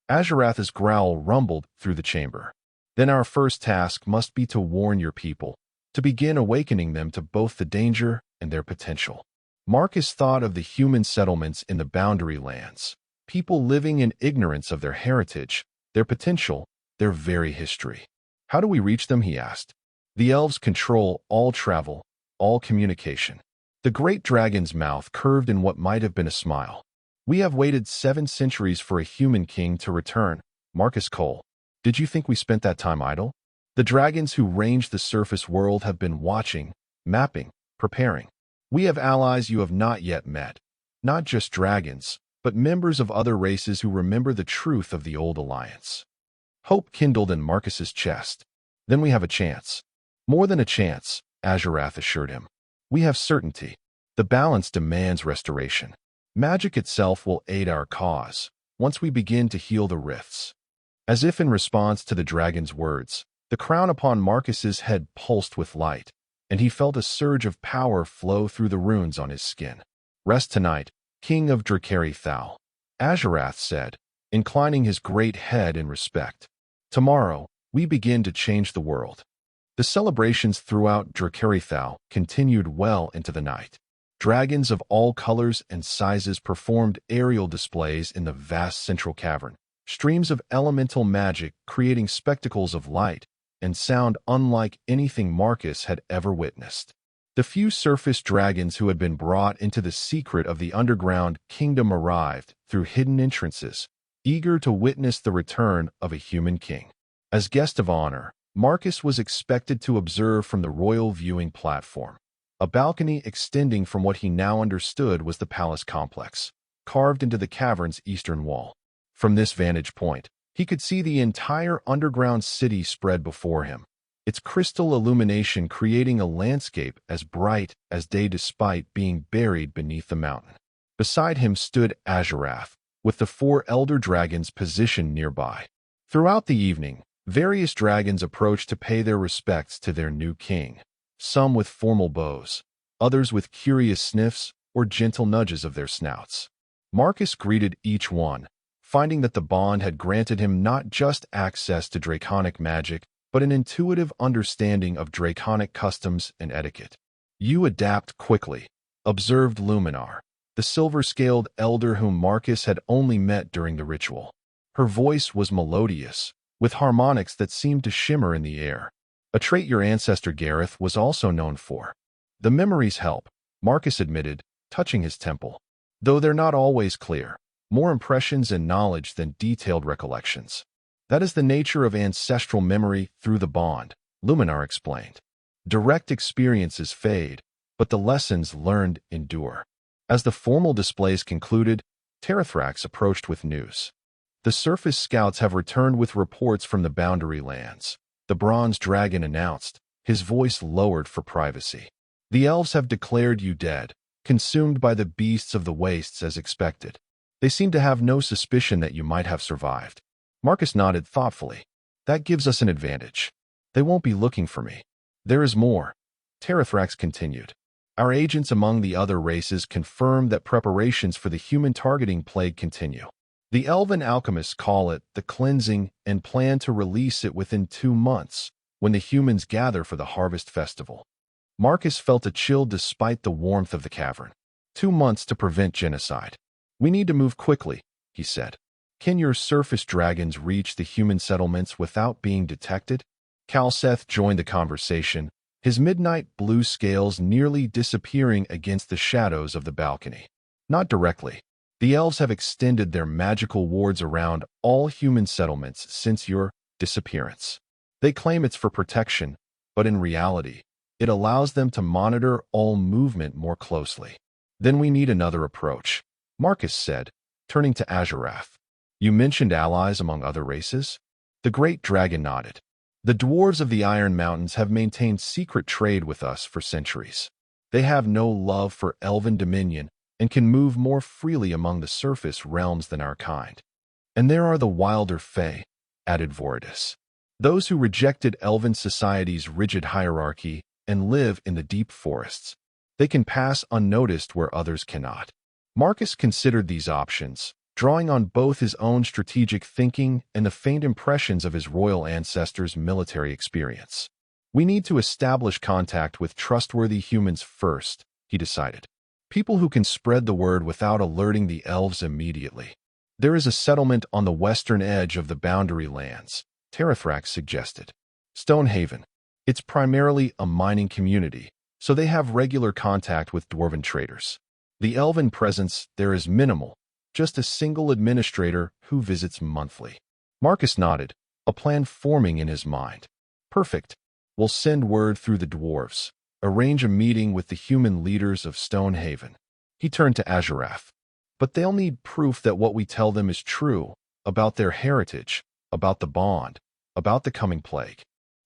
Speaker 1: Azurath's growl rumbled through the chamber. Then our first task must be to warn your people, to begin awakening them to both the danger and their potential. Marcus thought of the human settlements in the boundary lands, people living in ignorance of their heritage, their potential, their very history. How do we reach them, he asked. The elves control all travel, all communication. The great dragon's mouth curved in what might have been a smile. We have waited 7 centuries for a human king to return, Marcus Cole. Did you think we spent that time idle? The dragons who range the surface world have been watching, mapping, preparing. We have allies you have not yet met. Not just dragons, but members of other races who remember the truth of the old alliance. Hope kindled in Marcus's chest. Then we have a chance. More than a chance, Azurath assured him. We have certainty. The balance demands restoration. Magic itself will aid our cause, once we begin to heal the rifts. As if in response to the dragon's words, the crown upon Marcus's head pulsed with light, and he felt a surge of power flow through the runes on his skin. Rest tonight, King of Drakari Thal, Azurath said, inclining his great head in respect. Tomorrow, we begin to change the world. The celebrations throughout Drakari Thal continued well into the night. Dragons of all colors and sizes performed aerial displays in the vast central cavern, streams of elemental magic creating spectacles of light and sound unlike anything Marcus had ever witnessed. The few surface dragons who had been brought into the secret of the underground kingdom arrived through hidden entrances, eager to witness the return of a human king. As guest of honor, Marcus was expected to observe from the royal viewing platform, a balcony extending from what he now understood was the palace complex, carved into the cavern's eastern wall. From this vantage point, he could see the entire underground city spread before him, its crystal illumination creating a landscape as bright as day despite being buried beneath the mountain. Beside him stood Azurath, with the 4 elder dragons positioned nearby. Throughout the evening, various dragons approached to pay their respects to their new king, some with formal bows, others with curious sniffs or gentle nudges of their snouts. Marcus greeted each one, finding that the bond had granted him not just access to draconic magic, but an intuitive understanding of draconic customs and etiquette. You adapt quickly, observed Luminar, the silver-scaled elder whom Marcus had only met during the ritual. Her voice was melodious, with harmonics that seemed to shimmer in the air, a trait your ancestor Gareth was also known for. The memories help, Marcus admitted, touching his temple. Though they're not always clear, more impressions and knowledge than detailed recollections. That is the nature of ancestral memory through the bond, Luminar explained. Direct experiences fade, but the lessons learned endure. As the formal displays concluded, Terrathrax approached with news. The surface scouts have returned with reports from the boundary lands, the bronze dragon announced, his voice lowered for privacy. The elves have declared you dead, consumed by the beasts of the wastes as expected. They seem to have no suspicion that you might have survived. Marcus nodded thoughtfully. That gives us an advantage. They won't be looking for me. There is more, Terrathrax continued. Our agents among the other races confirm that preparations for the human targeting plague continue. The elven alchemists call it the cleansing and plan to release it within 2 months, when the humans gather for the harvest festival. Marcus felt a chill despite the warmth of the cavern. 2 months to prevent genocide. We need to move quickly, he said. Can your surface dragons reach the human settlements without being detected? Kalseth joined the conversation, his midnight blue scales nearly disappearing against the shadows of the balcony. Not directly. The elves have extended their magical wards around all human settlements since your disappearance. They claim it's for protection, but in reality, it allows them to monitor all movement more closely. Then we need another approach, Marcus said, turning to Azurath. You mentioned allies among other races? The great dragon nodded. The dwarves of the Iron Mountains have maintained secret trade with us for centuries. They have no love for elven dominion and can move more freely among the surface realms than our kind. And there are the wilder Fae, added Voridus. Those who rejected elven society's rigid hierarchy and live in the deep forests. They can pass unnoticed where others cannot. Marcus considered these options, drawing on both his own strategic thinking and the faint impressions of his royal ancestors' military experience. We need to establish contact with trustworthy humans first, he decided. People who can spread the word without alerting the elves immediately. There is a settlement on the western edge of the boundary lands, Terrathrax suggested. Stonehaven. It's primarily a mining community, so they have regular contact with dwarven traders. The elven presence there is minimal, just a single administrator who visits monthly. Marcus nodded, a plan forming in his mind. Perfect. We'll send word through the dwarves. Arrange a meeting with the human leaders of Stonehaven. He turned to Azurath. But they'll need proof that what we tell them is true, about their heritage, about the bond, about the coming plague.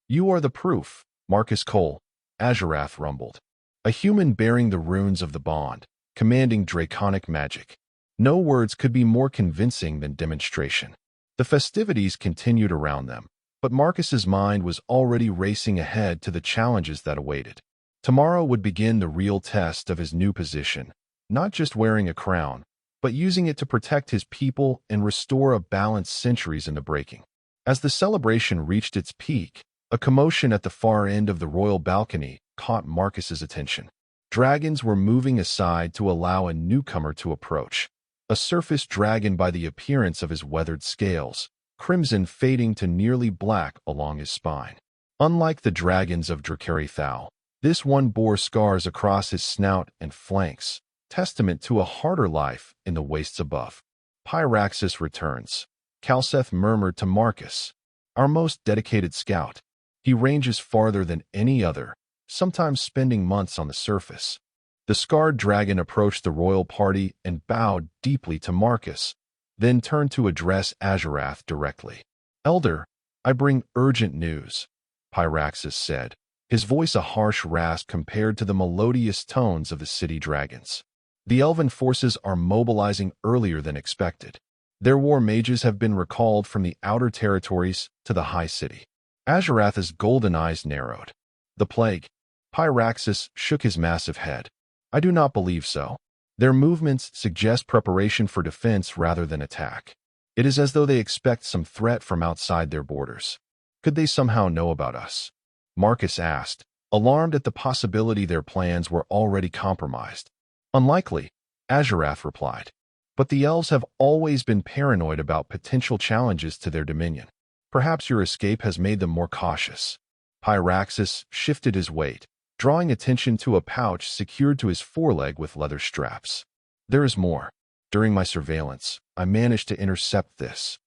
Speaker 1: You are the proof, Marcus Cole, Azurath rumbled. A human bearing the runes of the bond, commanding draconic magic. No words could be more convincing than demonstration. The festivities continued around them, but Marcus's mind was already racing ahead to the challenges that awaited. Tomorrow would begin the real test of his new position, not just wearing a crown, but using it to protect his people and restore a balance centuries in the breaking. As the celebration reached its peak, a commotion at the far end of the royal balcony caught Marcus's attention. Dragons were moving aside to allow a newcomer to approach. A surface dragon by the appearance of his weathered scales, crimson fading to nearly black along his spine. Unlike the dragons of Dracarithal, this one bore scars across his snout and flanks, testament to a harder life in the wastes above. Pyraxis returns, Calceth murmured to Marcus, our most dedicated scout. He ranges farther than any other, sometimes spending months on the surface. The scarred dragon approached the royal party and bowed deeply to Marcus, then turned to address Azurath directly. Elder, I bring urgent news, Pyraxis said, his voice a harsh rasp compared to the melodious tones of the city dragons. The elven forces are mobilizing earlier than expected. Their war mages have been recalled from the outer territories to the high city. Azurath's golden eyes narrowed. The plague. Pyraxis shook his massive head. I do not believe so. Their movements suggest preparation for defense rather than attack. It is as though they expect some threat from outside their borders. Could they somehow know about us? Marcus asked, alarmed at the possibility their plans were already compromised. Unlikely, Azurath replied. But the elves have always been paranoid about potential challenges to their dominion. Perhaps your escape has made them more cautious. Pyraxis shifted his weight, drawing attention to a pouch secured to his foreleg with leather straps. There is more. During my surveillance, I managed to intercept this.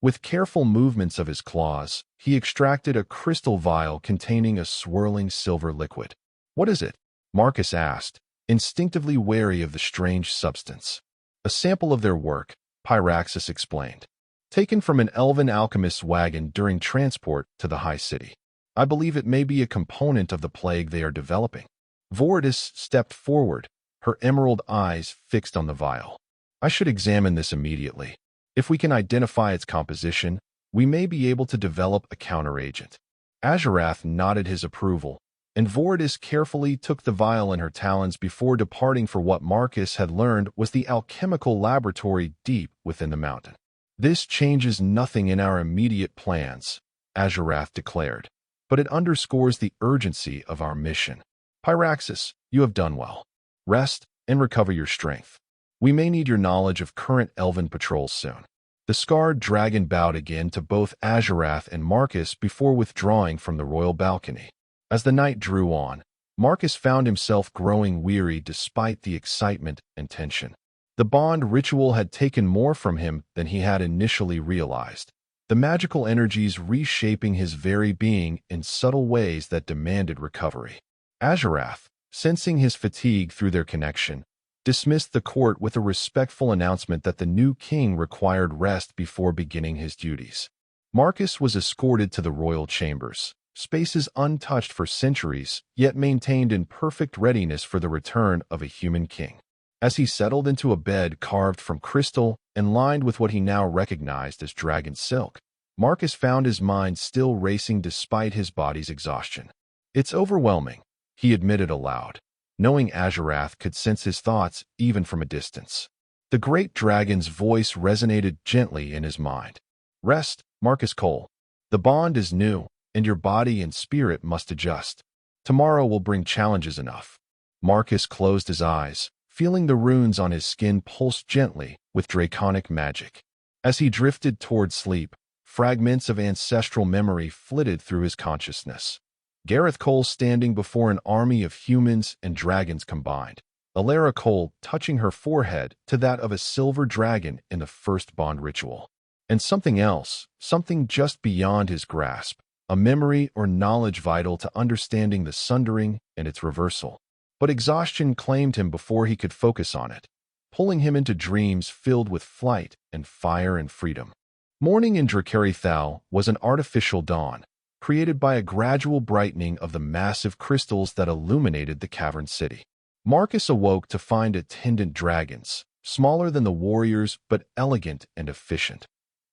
Speaker 1: With careful movements of his claws, he extracted a crystal vial containing a swirling silver liquid. What is it? Marcus asked, instinctively wary of the strange substance. A sample of their work, Pyraxis explained. Taken from an elven alchemist's wagon during transport to the high city. I believe it may be a component of the plague they are developing. Voridus stepped forward, her emerald eyes fixed on the vial. I should examine this immediately. If we can identify its composition, we may be able to develop a counteragent. Azurath nodded his approval, and Voridus carefully took the vial in her talons before departing for what Marcus had learned was the alchemical laboratory deep within the mountain. This changes nothing in our immediate plans, Azurath declared, but it underscores the urgency of our mission. Pyraxis, you have done well. Rest and recover your strength. We may need your knowledge of current elven patrols soon. The scarred dragon bowed again to both Azurath and Marcus before withdrawing from the royal balcony. As the night drew on, Marcus found himself growing weary despite the excitement and tension. The bond ritual had taken more from him than he had initially realized, the magical energies reshaping his very being in subtle ways that demanded recovery. Azurath, sensing his fatigue through their connection, dismissed the court with a respectful announcement that the new king required rest before beginning his duties. Marcus was escorted to the royal chambers, spaces untouched for centuries, yet maintained in perfect readiness for the return of a human king. As he settled into a bed carved from crystal and lined with what he now recognized as dragon silk, Marcus found his mind still racing despite his body's exhaustion. "It's overwhelming," he admitted aloud, knowing Azurath could sense his thoughts even from a distance. The great dragon's voice resonated gently in his mind. "Rest, Marcus Cole. The bond is new, and your body and spirit must adjust. Tomorrow will bring challenges enough." Marcus closed his eyes, feeling the runes on his skin pulse gently with draconic magic. As he drifted toward sleep, fragments of ancestral memory flitted through his consciousness. Gareth Cole standing before an army of humans and dragons combined. Alara Cole touching her forehead to that of a silver dragon in the first bond ritual. And something else, something just beyond his grasp, a memory or knowledge vital to understanding the sundering and its reversal. But exhaustion claimed him before he could focus on it, pulling him into dreams filled with flight and fire and freedom. Morning in Dracarithal was an artificial dawn, created by a gradual brightening of the massive crystals that illuminated the cavern city. Marcus awoke to find attendant dragons, smaller than the warriors but elegant and efficient,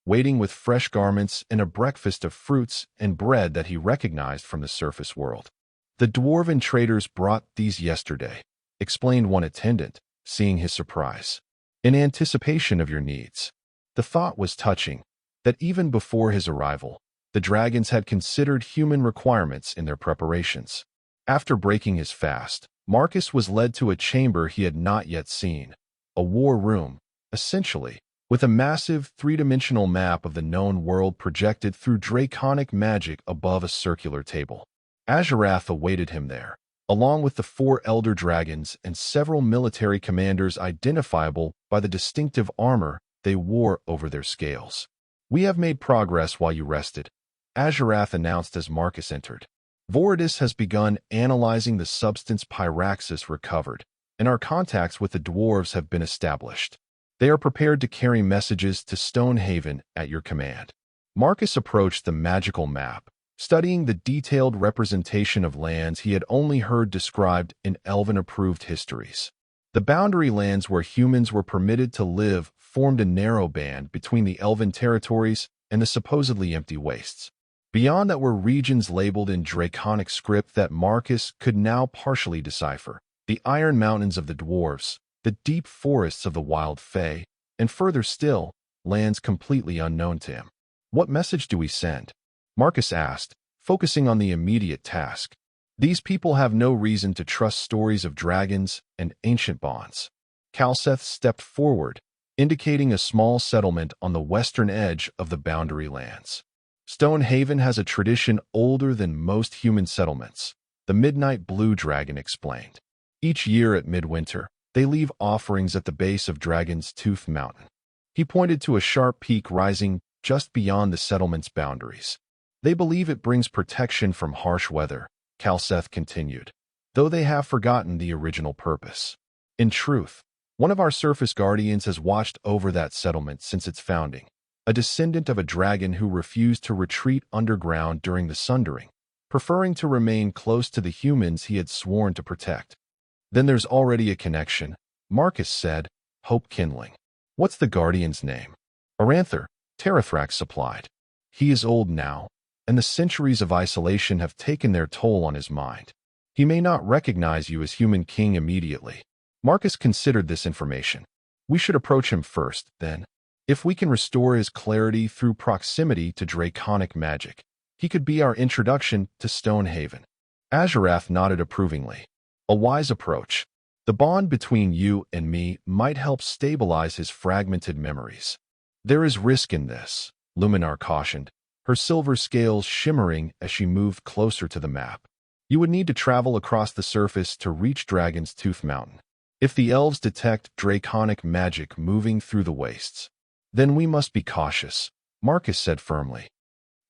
Speaker 1: waiting with fresh garments and a breakfast of fruits and bread that he recognized from the surface world. "The dwarven traders brought these yesterday," explained one attendant, seeing his surprise. "In anticipation of your needs." The thought was touching, that even before his arrival, the dragons had considered human requirements in their preparations. After breaking his fast, Marcus was led to a chamber he had not yet seen, a war room, essentially, with a massive three-dimensional map of the known world projected through draconic magic above a circular table. Azurath awaited him there, along with the 4 elder dragons and several military commanders identifiable by the distinctive armor they wore over their scales. "We have made progress while you rested," Azurath announced as Marcus entered. "Voridus has begun analyzing the substance Pyraxis recovered, and our contacts with the dwarves have been established. They are prepared to carry messages to Stonehaven at your command." Marcus approached the magical map, studying the detailed representation of lands he had only heard described in Elven-approved histories. The boundary lands where humans were permitted to live formed a narrow band between the Elven territories and the supposedly empty wastes. Beyond that were regions labeled in draconic script that Marcus could now partially decipher: the Iron Mountains of the dwarves, the deep forests of the wild fae, and further still, lands completely unknown to him. "What message do we send?" Marcus asked, focusing on the immediate task. "These people have no reason to trust stories of dragons and ancient bonds." Kalseth stepped forward, indicating a small settlement on the western edge of the boundary lands. "Stonehaven has a tradition older than most human settlements," the Midnight Blue Dragon explained. "Each year at midwinter, they leave offerings at the base of Dragon's Tooth Mountain." He pointed to a sharp peak rising just beyond the settlement's boundaries. "They believe it brings protection from harsh weather," Kalseth continued, "though they have forgotten the original purpose. In truth, one of our surface guardians has watched over that settlement since its founding, a descendant of a dragon who refused to retreat underground during the Sundering, preferring to remain close to the humans he had sworn to protect." "Then there's already a connection," Marcus said, hope kindling. "What's the guardian's name?" "Aranther," Terrathrax supplied. "He is old now, and the centuries of isolation have taken their toll on his mind. He may not recognize you as human king immediately." Marcus considered this information. "We should approach him first, then. If we can restore his clarity through proximity to draconic magic, he could be our introduction to Stonehaven." Azurath nodded approvingly. "A wise approach. The bond between you and me might help stabilize his fragmented memories." "There is risk in this," Luminar cautioned, her silver scales shimmering as she moved closer to the map. "You would need to travel across the surface to reach Dragon's Tooth Mountain. If the elves detect draconic magic moving through the wastes, then we must be cautious," Marcus said firmly.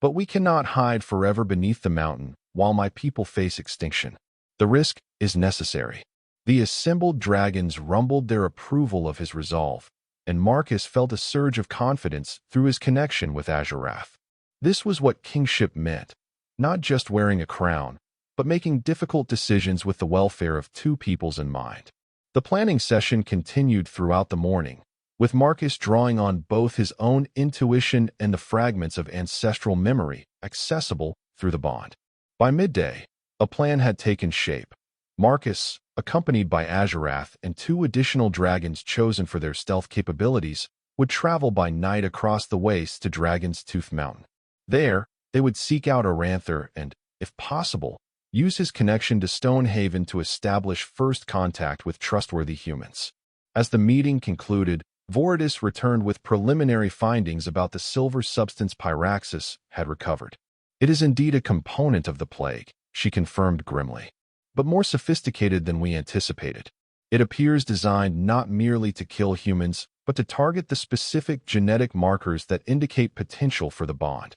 Speaker 1: "But we cannot hide forever beneath the mountain while my people face extinction. The risk is necessary." The assembled dragons rumbled their approval of his resolve, and Marcus felt a surge of confidence through his connection with Azurath. This was what kingship meant: not just wearing a crown, but making difficult decisions with the welfare of two peoples in mind. The planning session continued throughout the morning, with Marcus drawing on both his own intuition and the fragments of ancestral memory accessible through the bond. By midday, a plan had taken shape. Marcus, accompanied by Azurath and two additional dragons chosen for their stealth capabilities, would travel by night across the wastes to Dragon's Tooth Mountain. There, they would seek out Aranther and, if possible, use his connection to Stonehaven to establish first contact with trustworthy humans. As the meeting concluded, Voridis returned with preliminary findings about the silver substance Pyraxis had recovered. It is indeed a component of the plague, she confirmed grimly, but more sophisticated than we anticipated. It appears designed not merely to kill humans, but to target the specific genetic markers that indicate potential for the bond.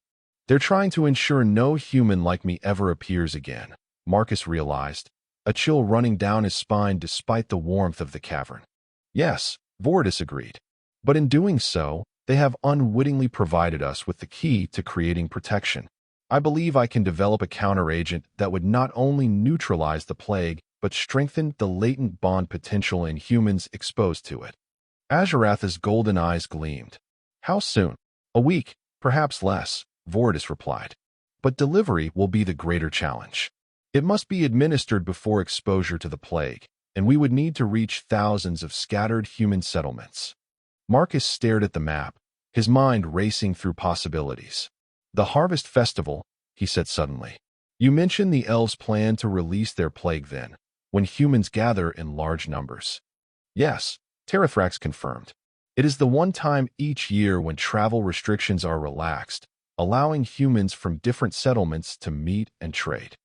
Speaker 1: They're trying to ensure no human like me ever appears again, Marcus realized, a chill running down his spine despite the warmth of the cavern. Yes, Voridis agreed. But in doing so, they have unwittingly provided us with the key to creating protection. I believe I can develop a counteragent that would not only neutralize the plague, but strengthen the latent bond potential in humans exposed to it. Azurath's golden eyes gleamed. How soon? A week, perhaps less, Voridis replied. But delivery will be the greater challenge. It must be administered before exposure to the plague, and we would need to reach thousands of scattered human settlements. Marcus stared at the map, his mind racing through possibilities. The Harvest Festival, he said suddenly. You mentioned the elves plan to release their plague then, when humans gather in large numbers. Yes, Terrathrax confirmed. It is the one time each year when travel restrictions are relaxed, allowing humans from different settlements to meet and trade.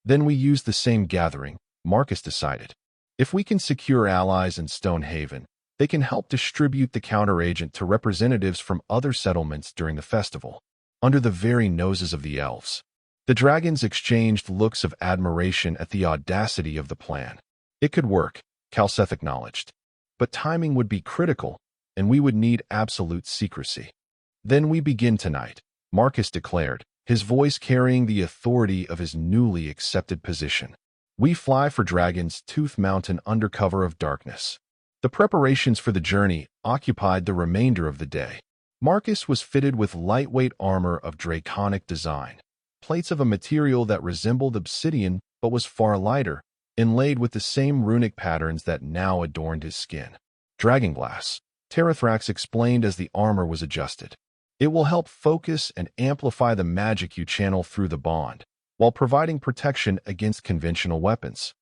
Speaker 1: Then we use the same gathering, Marcus decided. If we can secure allies in Stonehaven, they can help distribute the counteragent to representatives from other settlements during the festival, under the very noses of the elves. The dragons exchanged looks of admiration at the audacity of the plan. It could work, Kalseth acknowledged. But timing would be critical, and we would need absolute secrecy. Then we begin tonight, Marcus declared, his voice carrying the authority of his newly accepted position. We fly for Dragon's Tooth Mountain under cover of darkness. The preparations for the journey occupied the remainder of the day. Marcus was fitted with lightweight armor of draconic design, plates of a material that resembled obsidian but was far lighter, inlaid with the same runic patterns that now adorned his skin. Dragonglass, Terrathrax explained as the armor was adjusted. It will help focus and amplify the magic you channel through the bond, while providing protection against conventional weapons.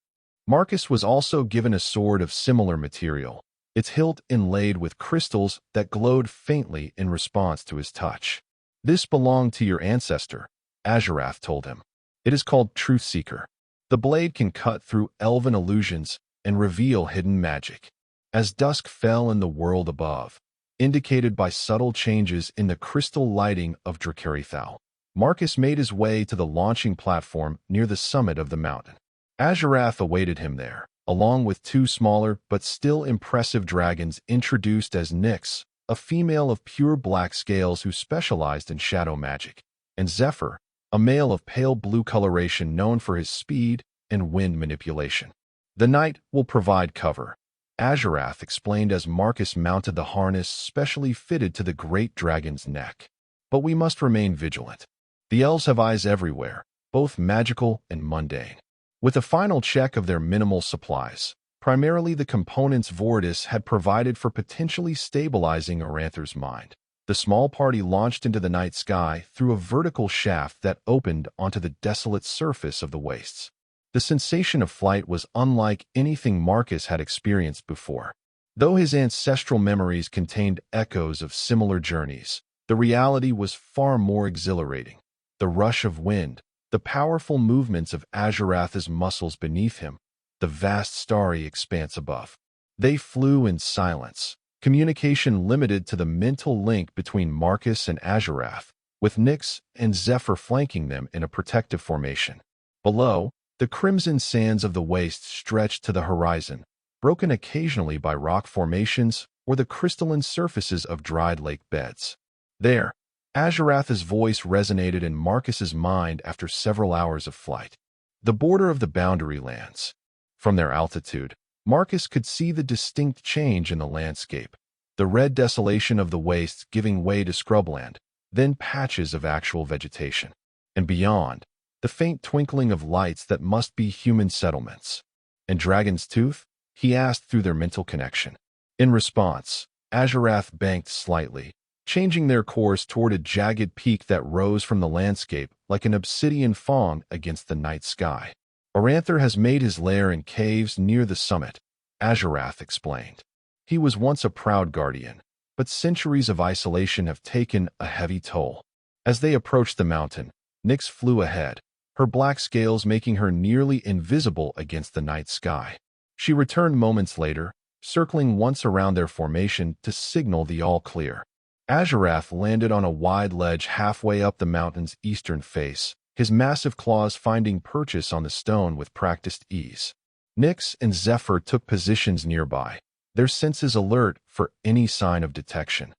Speaker 1: Marcus was also given a sword of similar material, its hilt inlaid with crystals that glowed faintly in response to his touch. This belonged to your ancestor, Azurath told him. It is called Truthseeker. The blade can cut through elven illusions and reveal hidden magic. As dusk fell in the world above, indicated by subtle changes in the crystal lighting of Dracarithal, Marcus made his way to the launching platform near the summit of the mountain. Azurath awaited him there, along with two smaller but still impressive dragons introduced as Nyx, a female of pure black scales who specialized in shadow magic, and Zephyr, a male of pale blue coloration known for his speed and wind manipulation. The night will provide cover, Azurath explained as Marcus mounted the harness specially fitted to the great dragon's neck. But we must remain vigilant. The elves have eyes everywhere, both magical and mundane. With a final check of their minimal supplies, primarily the components Voridis had provided for potentially stabilizing Aranther's mind, the small party launched into the night sky through a vertical shaft that opened onto the desolate surface of the wastes. The sensation of flight was unlike anything Marcus had experienced before. Though his ancestral memories contained echoes of similar journeys, the reality was far more exhilarating. The rush of wind, the powerful movements of Azurath's muscles beneath him, the vast starry expanse above. They flew in silence, communication limited to the mental link between Marcus and Azurath, with Nyx and Zephyr flanking them in a protective formation. Below, the crimson sands of the waste stretched to the horizon, broken occasionally by rock formations or the crystalline surfaces of dried lake beds. There, Azurath's voice resonated in Marcus's mind after several hours of flight. The border of the boundary lands. From their altitude, Marcus could see the distinct change in the landscape. The red desolation of the wastes giving way to scrubland, then patches of actual vegetation. And beyond, the faint twinkling of lights that must be human settlements. And Dragon's Tooth? He asked through their mental connection. In response, Azurath banked slightly, changing their course toward a jagged peak that rose from the landscape like an obsidian fawn against the night sky. Oranther has made his lair in caves near the summit, Azurath explained. He was once a proud guardian, but centuries of isolation have taken a heavy toll. As they approached the mountain, Nyx flew ahead, her black scales making her nearly invisible against the night sky. She returned moments later, circling once around their formation to signal the all-clear. Azurath landed on a wide ledge halfway up the mountain's eastern face, his massive claws finding purchase on the stone with practiced ease. Nyx and Zephyr took positions nearby, their senses alert for any sign of detection.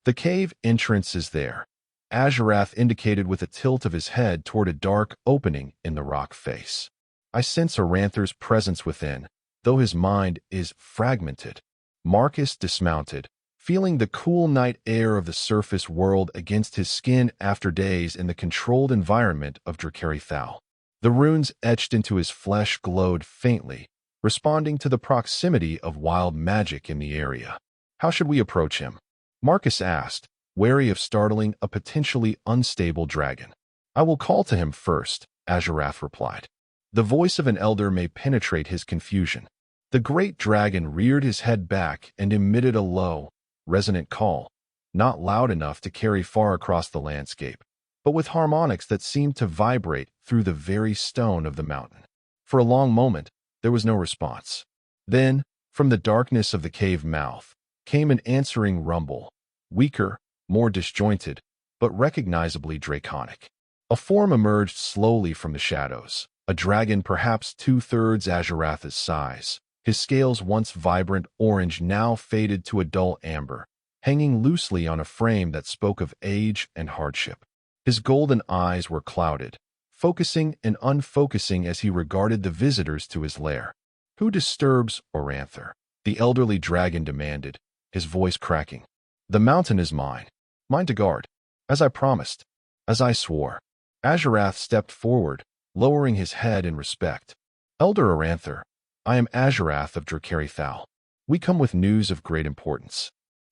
Speaker 1: The cave entrance is there, Azurath indicated with a tilt of his head toward a dark opening in the rock face. I sense Oranther's presence within, though his mind is fragmented. Marcus dismounted, feeling the cool night air of the surface world against his skin after days in the controlled environment of Dracarithal. The runes etched into his flesh glowed faintly, responding to the proximity of wild magic in the area. How should we approach him? Marcus asked, wary of startling a potentially unstable dragon. I will call to him first, Azurath replied. The voice of an elder may penetrate his confusion. The great dragon reared his head back and emitted a low, resonant call, not loud enough to carry far across the landscape, but with harmonics that seemed to vibrate through the very stone of the mountain. For a long moment, there was no response. Then, from the darkness of the cave mouth, came an answering rumble, weaker, more disjointed, but recognizably draconic. A form emerged slowly from the shadows, a dragon perhaps two-thirds Azurath's size. His scales, once vibrant orange, now faded to a dull amber, hanging loosely on a frame that spoke of age and hardship. His golden eyes were clouded, focusing and unfocusing as he regarded the visitors to his lair. Who disturbs Oranther? The elderly dragon demanded, his voice cracking. The mountain is mine. Mine to guard. As I promised. As I swore. Azurath stepped forward, lowering his head in respect. Elder Oranther, I am Azurath of Dracarithal. We come with news of great importance.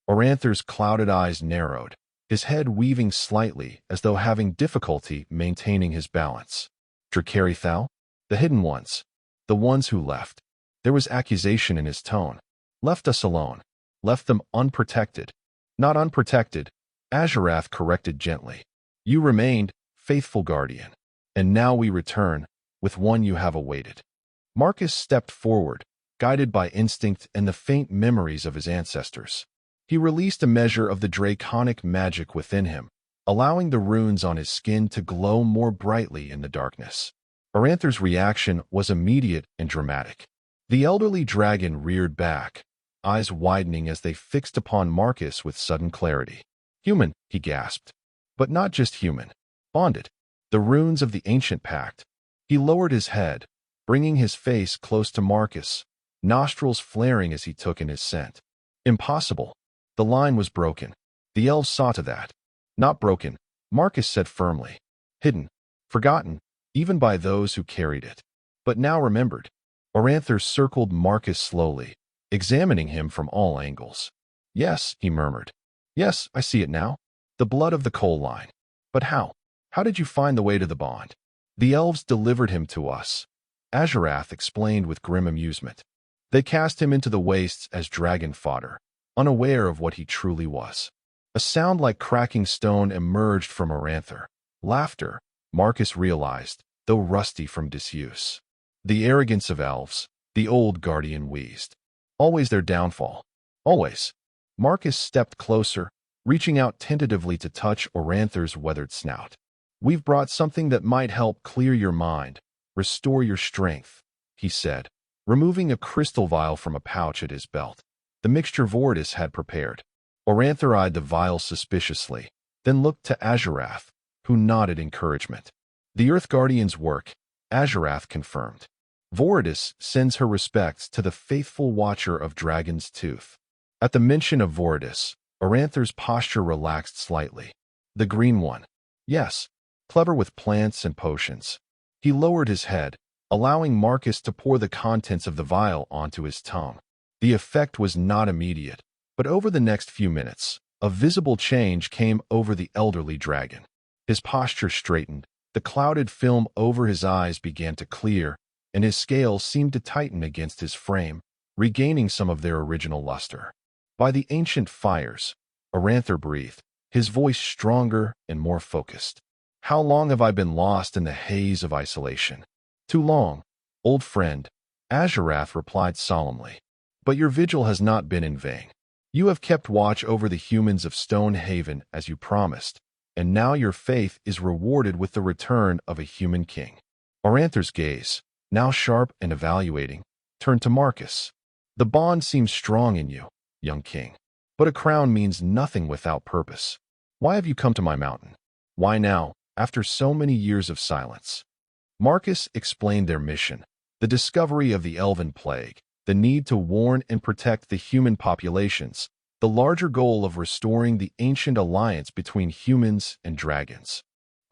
Speaker 1: Oranther's clouded eyes narrowed, his head weaving slightly as though having difficulty maintaining his balance. Dracarithal? The hidden ones. The ones who left. There was accusation in his tone. Left us alone. Left them unprotected. Not unprotected, Azurath corrected gently. You remained, faithful guardian. And now we return, with one you have awaited. Marcus stepped forward, guided by instinct and the faint memories of his ancestors. He released a measure of the draconic magic within him, allowing the runes on his skin to glow more brightly in the darkness. Oranther's reaction was immediate and dramatic. The elderly dragon reared back, eyes widening as they fixed upon Marcus with sudden clarity. Human, he gasped. But not just human. Bonded. The runes of the ancient pact. He lowered his head, bringing his face close to Marcus, nostrils flaring as he took in his scent. Impossible. The line was broken. The elves saw to that. Not broken, Marcus said firmly. Hidden. Forgotten, even by those who carried it. But now remembered. Oranther circled Marcus slowly, examining him from all angles. Yes, he murmured. Yes, I see it now. The blood of the coal line. But how? How did you find the way to the bond? The elves delivered him to us, Azurath explained with grim amusement. They cast him into the wastes as dragon fodder, unaware of what he truly was. A sound like cracking stone emerged from Oranther. Laughter, Marcus realized, though rusty from disuse. The arrogance of elves, the old guardian wheezed. Always their downfall. Always. Marcus stepped closer, reaching out tentatively to touch Oranther's weathered snout. We've brought something that might help clear your mind, restore your strength, he said, removing a crystal vial from a pouch at his belt. The mixture Vortis had prepared. Oranther eyed the vial suspiciously, then looked to Azurath, who nodded encouragement. The Earth Guardian's work, Azurath confirmed. Voridus sends her respects to the faithful watcher of Dragon's Tooth. At the mention of Voridus, Oranther's posture relaxed slightly. The green one. Yes, clever with plants and potions. He lowered his head, allowing Marcus to pour the contents of the vial onto his tongue. The effect was not immediate, but over the next few minutes, a visible change came over the elderly dragon. His posture straightened, the clouded film over his eyes began to clear, and his scales seemed to tighten against his frame, regaining some of their original luster. By the ancient fires, Oranther breathed, his voice stronger and more focused. How long have I been lost in the haze of isolation? Too long, old friend, Azurath replied solemnly. But your vigil has not been in vain. You have kept watch over the humans of Stonehaven as you promised, and now your faith is rewarded with the return of a human king. Oranther's gaze, now sharp and evaluating, turned to Marcus. The bond seems strong in you, young king. But a crown means nothing without purpose. Why have you come to my mountain? Why now, after so many years of silence? Marcus explained their mission, the discovery of the elven plague, the need to warn and protect the human populations, the larger goal of restoring the ancient alliance between humans and dragons.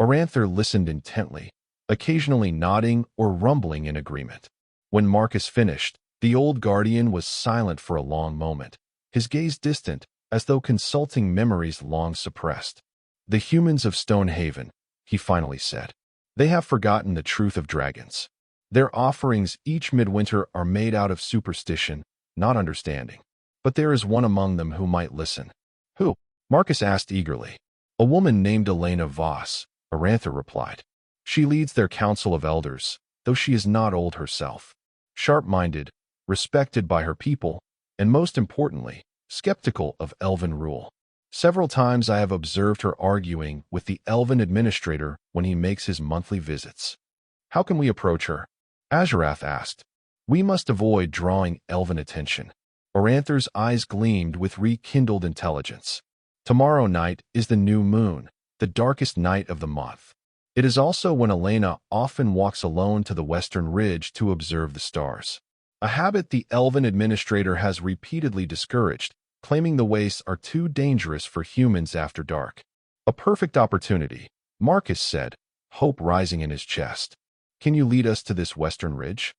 Speaker 1: Oranther listened intently, occasionally nodding or rumbling in agreement. When Marcus finished, the old guardian was silent for a long moment, his gaze distant, as though consulting memories long suppressed. The humans of Stonehaven, he finally said. They have forgotten the truth of dragons. Their offerings each midwinter are made out of superstition, not understanding. But there is one among them who might listen. Who? Marcus asked eagerly. A woman named Elena Voss, Oranther replied. She leads their council of elders, though she is not old herself. Sharp-minded, respected by her people, and most importantly, skeptical of elven rule. Several times I have observed her arguing with the elven administrator when he makes his monthly visits. How can we approach her? Azurath asked. We must avoid drawing elven attention. Oranther's eyes gleamed with rekindled intelligence. Tomorrow night is the new moon, the darkest night of the month. It is also when Elena often walks alone to the western ridge to observe the stars. A habit the elven administrator has repeatedly discouraged, claiming the wastes are too dangerous for humans after dark. A perfect opportunity, Marcus said, hope rising in his chest. Can you lead us to this western ridge?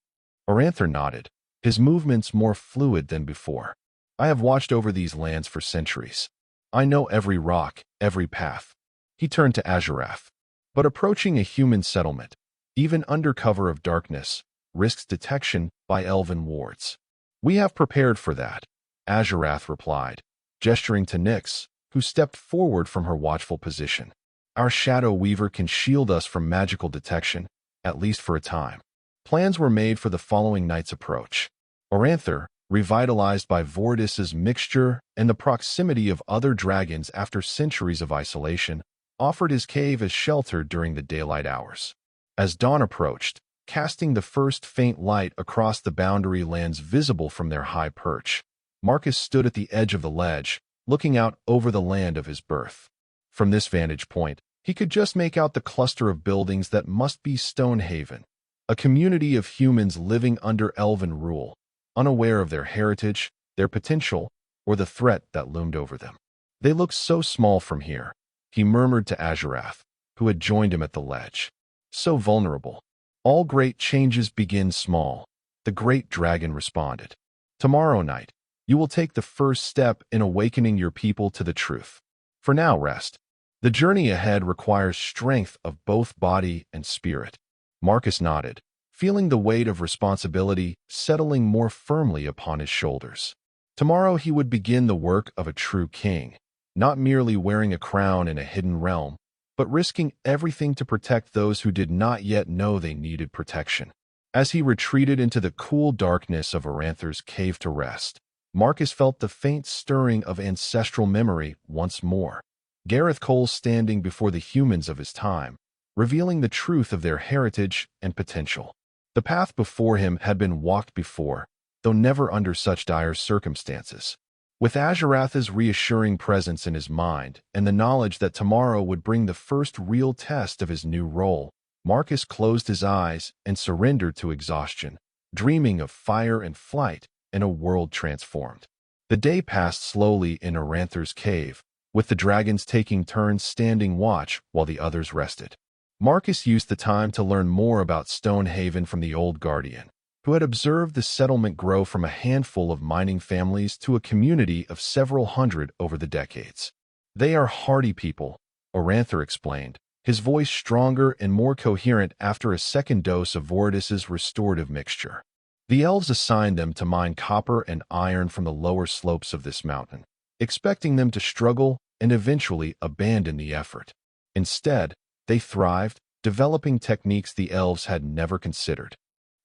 Speaker 1: Oranther nodded, his movements more fluid than before. I have watched over these lands for centuries. I know every rock, every path. He turned to Azurath. But approaching a human settlement, even under cover of darkness, risks detection by elven wards. We have prepared for that, Azurath replied, gesturing to Nyx, who stepped forward from her watchful position. Our Shadow Weaver can shield us from magical detection, at least for a time. Plans were made for the following night's approach. Oranther, revitalized by Voridus's mixture and the proximity of other dragons after centuries of isolation, offered his cave as shelter during the daylight hours. As dawn approached, casting the first faint light across the boundary lands visible from their high perch, Marcus stood at the edge of the ledge, looking out over the land of his birth. From this vantage point, he could just make out the cluster of buildings that must be Stonehaven, a community of humans living under elven rule, unaware of their heritage, their potential, or the threat that loomed over them. They looked so small from here, he murmured to Azurath, who had joined him at the ledge. So vulnerable. All great changes begin small, the great dragon responded. Tomorrow night, you will take the first step in awakening your people to the truth. For now, rest. The journey ahead requires strength of both body and spirit. Marcus nodded, feeling the weight of responsibility settling more firmly upon his shoulders. Tomorrow he would begin the work of a true king, not merely wearing a crown in a hidden realm, but risking everything to protect those who did not yet know they needed protection. As he retreated into the cool darkness of Oranther's cave to rest, Marcus felt the faint stirring of ancestral memory once more. Gareth Cole standing before the humans of his time, revealing the truth of their heritage and potential. The path before him had been walked before, though never under such dire circumstances. With Azarath's reassuring presence in his mind and the knowledge that tomorrow would bring the first real test of his new role, Marcus closed his eyes and surrendered to exhaustion, dreaming of fire and flight and a world transformed. The day passed slowly in Aranthar's cave, with the dragons taking turns standing watch while the others rested. Marcus used the time to learn more about Stonehaven from the old guardian, who had observed the settlement grow from a handful of mining families to a community of several hundred over the decades. They are hardy people, Aranthar explained, his voice stronger and more coherent after a second dose of Voridus's restorative mixture. The elves assigned them to mine copper and iron from the lower slopes of this mountain, expecting them to struggle and eventually abandon the effort. Instead, they thrived, developing techniques the elves had never considered.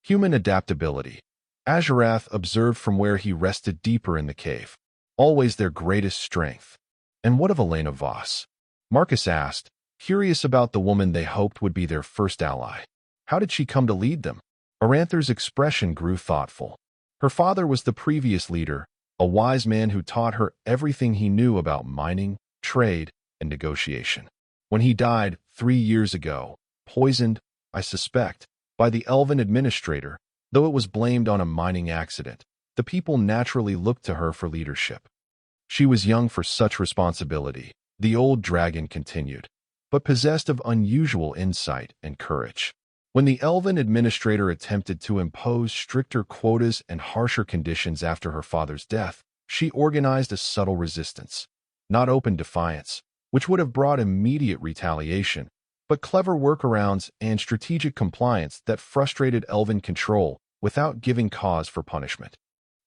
Speaker 1: Human adaptability. Azarath observed from where he rested deeper in the cave. Always their greatest strength. And what of Elena Voss? Marcus asked, curious about the woman they hoped would be their first ally. How did she come to lead them? Aranthar's expression grew thoughtful. Her father was the previous leader, a wise man who taught her everything he knew about mining, trade, and negotiation. When he died 3 years ago, poisoned, I suspect, by the elven administrator, though it was blamed on a mining accident, the people naturally looked to her for leadership. She was young for such responsibility, the old dragon continued, but possessed of unusual insight and courage. When the elven administrator attempted to impose stricter quotas and harsher conditions after her father's death, she organized a subtle resistance, not open defiance, which would have brought immediate retaliation, but clever workarounds and strategic compliance that frustrated elven control without giving cause for punishment.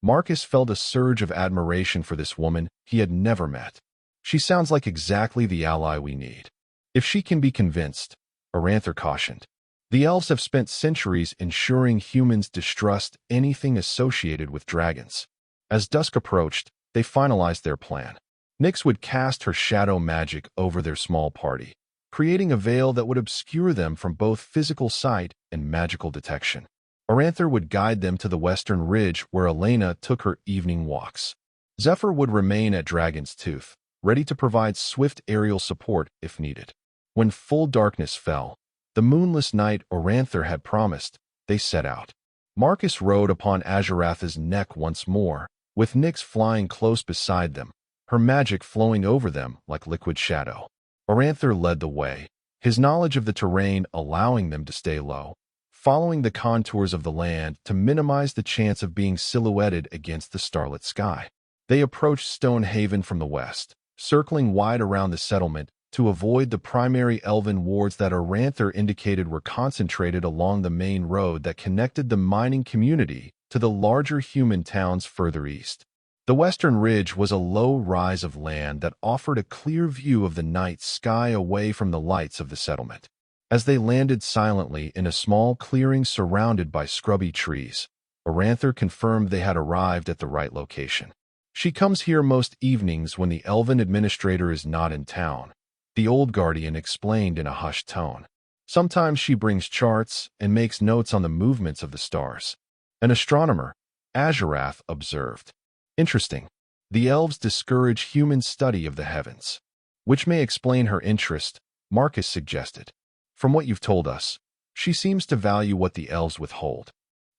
Speaker 1: Marcus felt a surge of admiration for this woman he had never met. She sounds like exactly the ally we need. If she can be convinced, Aranthar cautioned. The elves have spent centuries ensuring humans distrust anything associated with dragons. As dusk approached, they finalized their plan. Nyx would cast her shadow magic over their small party, creating a veil that would obscure them from both physical sight and magical detection. Aranthar would guide them to the western ridge where Elena took her evening walks. Zephyr would remain at Dragon's Tooth, ready to provide swift aerial support if needed. When full darkness fell, the moonless night Aranthar had promised, they set out. Marcus rode upon Azarath's neck once more, with Nyx flying close beside them, her magic flowing over them like liquid shadow. Aranthar led the way, his knowledge of the terrain allowing them to stay low, following the contours of the land to minimize the chance of being silhouetted against the starlit sky. They approached Stonehaven from the west, circling wide around the settlement to avoid the primary elven wards that Aranthar indicated were concentrated along the main road that connected the mining community to the larger human towns further east. The western ridge was a low rise of land that offered a clear view of the night sky away from the lights of the settlement. As they landed silently in a small clearing surrounded by scrubby trees, Aranthar confirmed they had arrived at the right location. She comes here most evenings when the elven administrator is not in town, the old guardian explained in a hushed tone. Sometimes she brings charts and makes notes on the movements of the stars. An astronomer, Azarath observed. Interesting. The elves discourage human study of the heavens, which may explain her interest, Marcus suggested. From what you've told us, she seems to value what the elves withhold.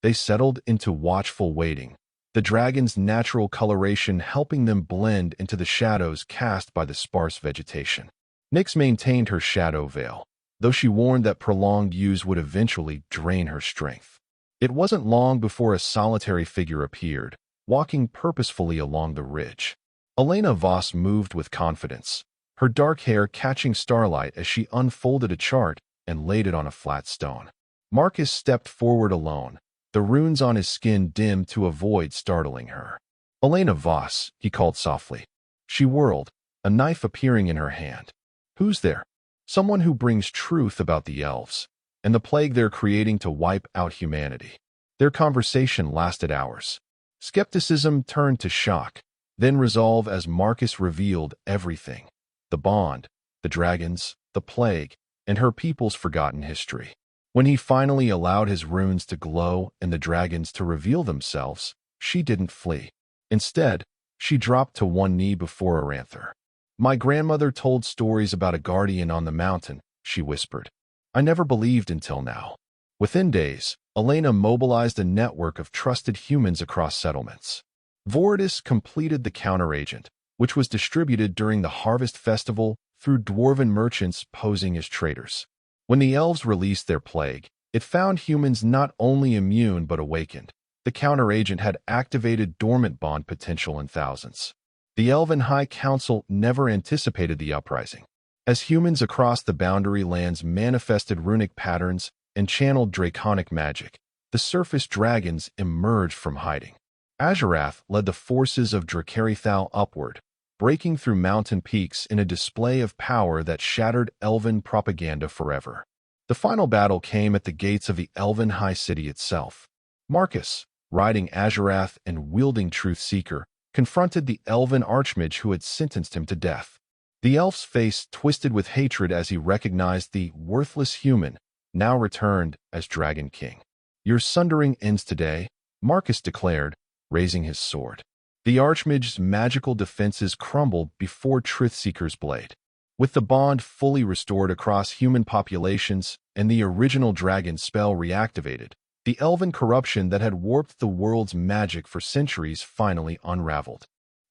Speaker 1: They settled into watchful waiting, the dragon's natural coloration helping them blend into the shadows cast by the sparse vegetation. Nyx maintained her shadow veil, though she warned that prolonged use would eventually drain her strength. It wasn't long before a solitary figure appeared, walking purposefully along the ridge. Elena Voss moved with confidence, her dark hair catching starlight as she unfolded a chart and laid it on a flat stone. Marcus stepped forward alone, the runes on his skin dimmed to avoid startling her. Elena Voss, he called softly. She whirled, a knife appearing in her hand. Who's there? Someone who brings truth about the elves, and the plague they're creating to wipe out humanity. Their conversation lasted hours. Skepticism turned to shock, then resolve as Marcus revealed everything. The bond, the dragons, the plague, and her people's forgotten history. When he finally allowed his runes to glow and the dragons to reveal themselves, she didn't flee. Instead, She dropped to one knee before Aranther. "My grandmother told stories about a guardian on the mountain," she whispered. "I never believed until now." Within days, Elena mobilized a network of trusted humans across settlements. Voridus completed the counteragent, which was distributed during the Harvest Festival through dwarven merchants posing as traders. When the elves released their plague, it found humans not only immune but awakened. The counteragent had activated dormant bond potential in thousands. The Elven High Council never anticipated the uprising. As humans across the boundary lands manifested runic patterns and channeled draconic magic, the surface dragons emerged from hiding. Azurath led the forces of Dracarithal upward, breaking through mountain peaks in a display of power that shattered elven propaganda forever. The final battle came at the gates of the Elven High City itself. Marcus, riding Azurath and wielding Truthseeker, confronted the elven archmage who had sentenced him to death. The elf's face twisted with hatred as he recognized the worthless human, now returned as Dragon King. "Your sundering ends today," Marcus declared, raising his sword. The archmage's magical defenses crumbled before Truthseeker's blade. With the bond fully restored across human populations and the original dragon spell reactivated, the elven corruption that had warped the world's magic for centuries finally unraveled.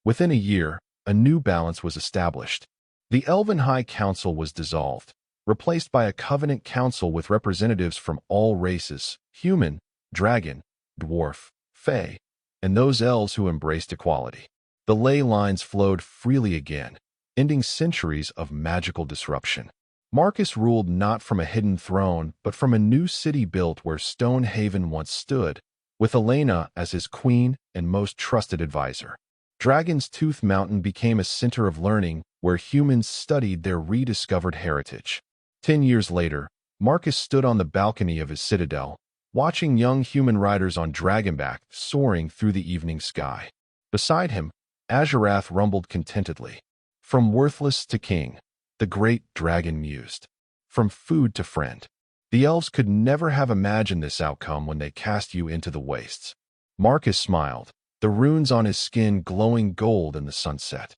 Speaker 1: Within a year, a new balance was established. The Elven High Council was dissolved, replaced by a covenant council with representatives from all races: human, dragon, dwarf, fae, and those elves who embraced equality. The ley lines flowed freely again, ending centuries of magical disruption. Marcus ruled not from a hidden throne, but from a new city built where Stonehaven once stood, with Elena as his queen and most trusted advisor. Dragon's Tooth Mountain became a center of learning where humans studied their rediscovered heritage. 10 years later, Marcus stood on the balcony of his citadel, watching young human riders on Dragonback soaring through the evening sky. Beside him, Azurath rumbled contentedly. "From worthless to king," the great dragon mused. "From food to friend." The elves could never have imagined this outcome when they cast you into the wastes. Marcus smiled, the runes on his skin glowing gold in the sunset.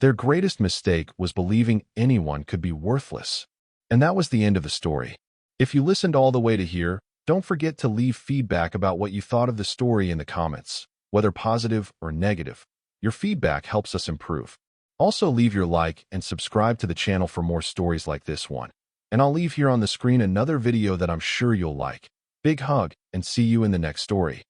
Speaker 1: Their greatest mistake was believing anyone could be worthless. And that was the end of the story. If you listened all the way to here, don't forget to leave feedback about what you thought of the story in the comments, whether positive or negative. Your feedback helps us improve. Also, leave your like and subscribe to the channel for more stories like this one. And I'll leave here on the screen another video that I'm sure you'll like. Big hug, and see you in the next story.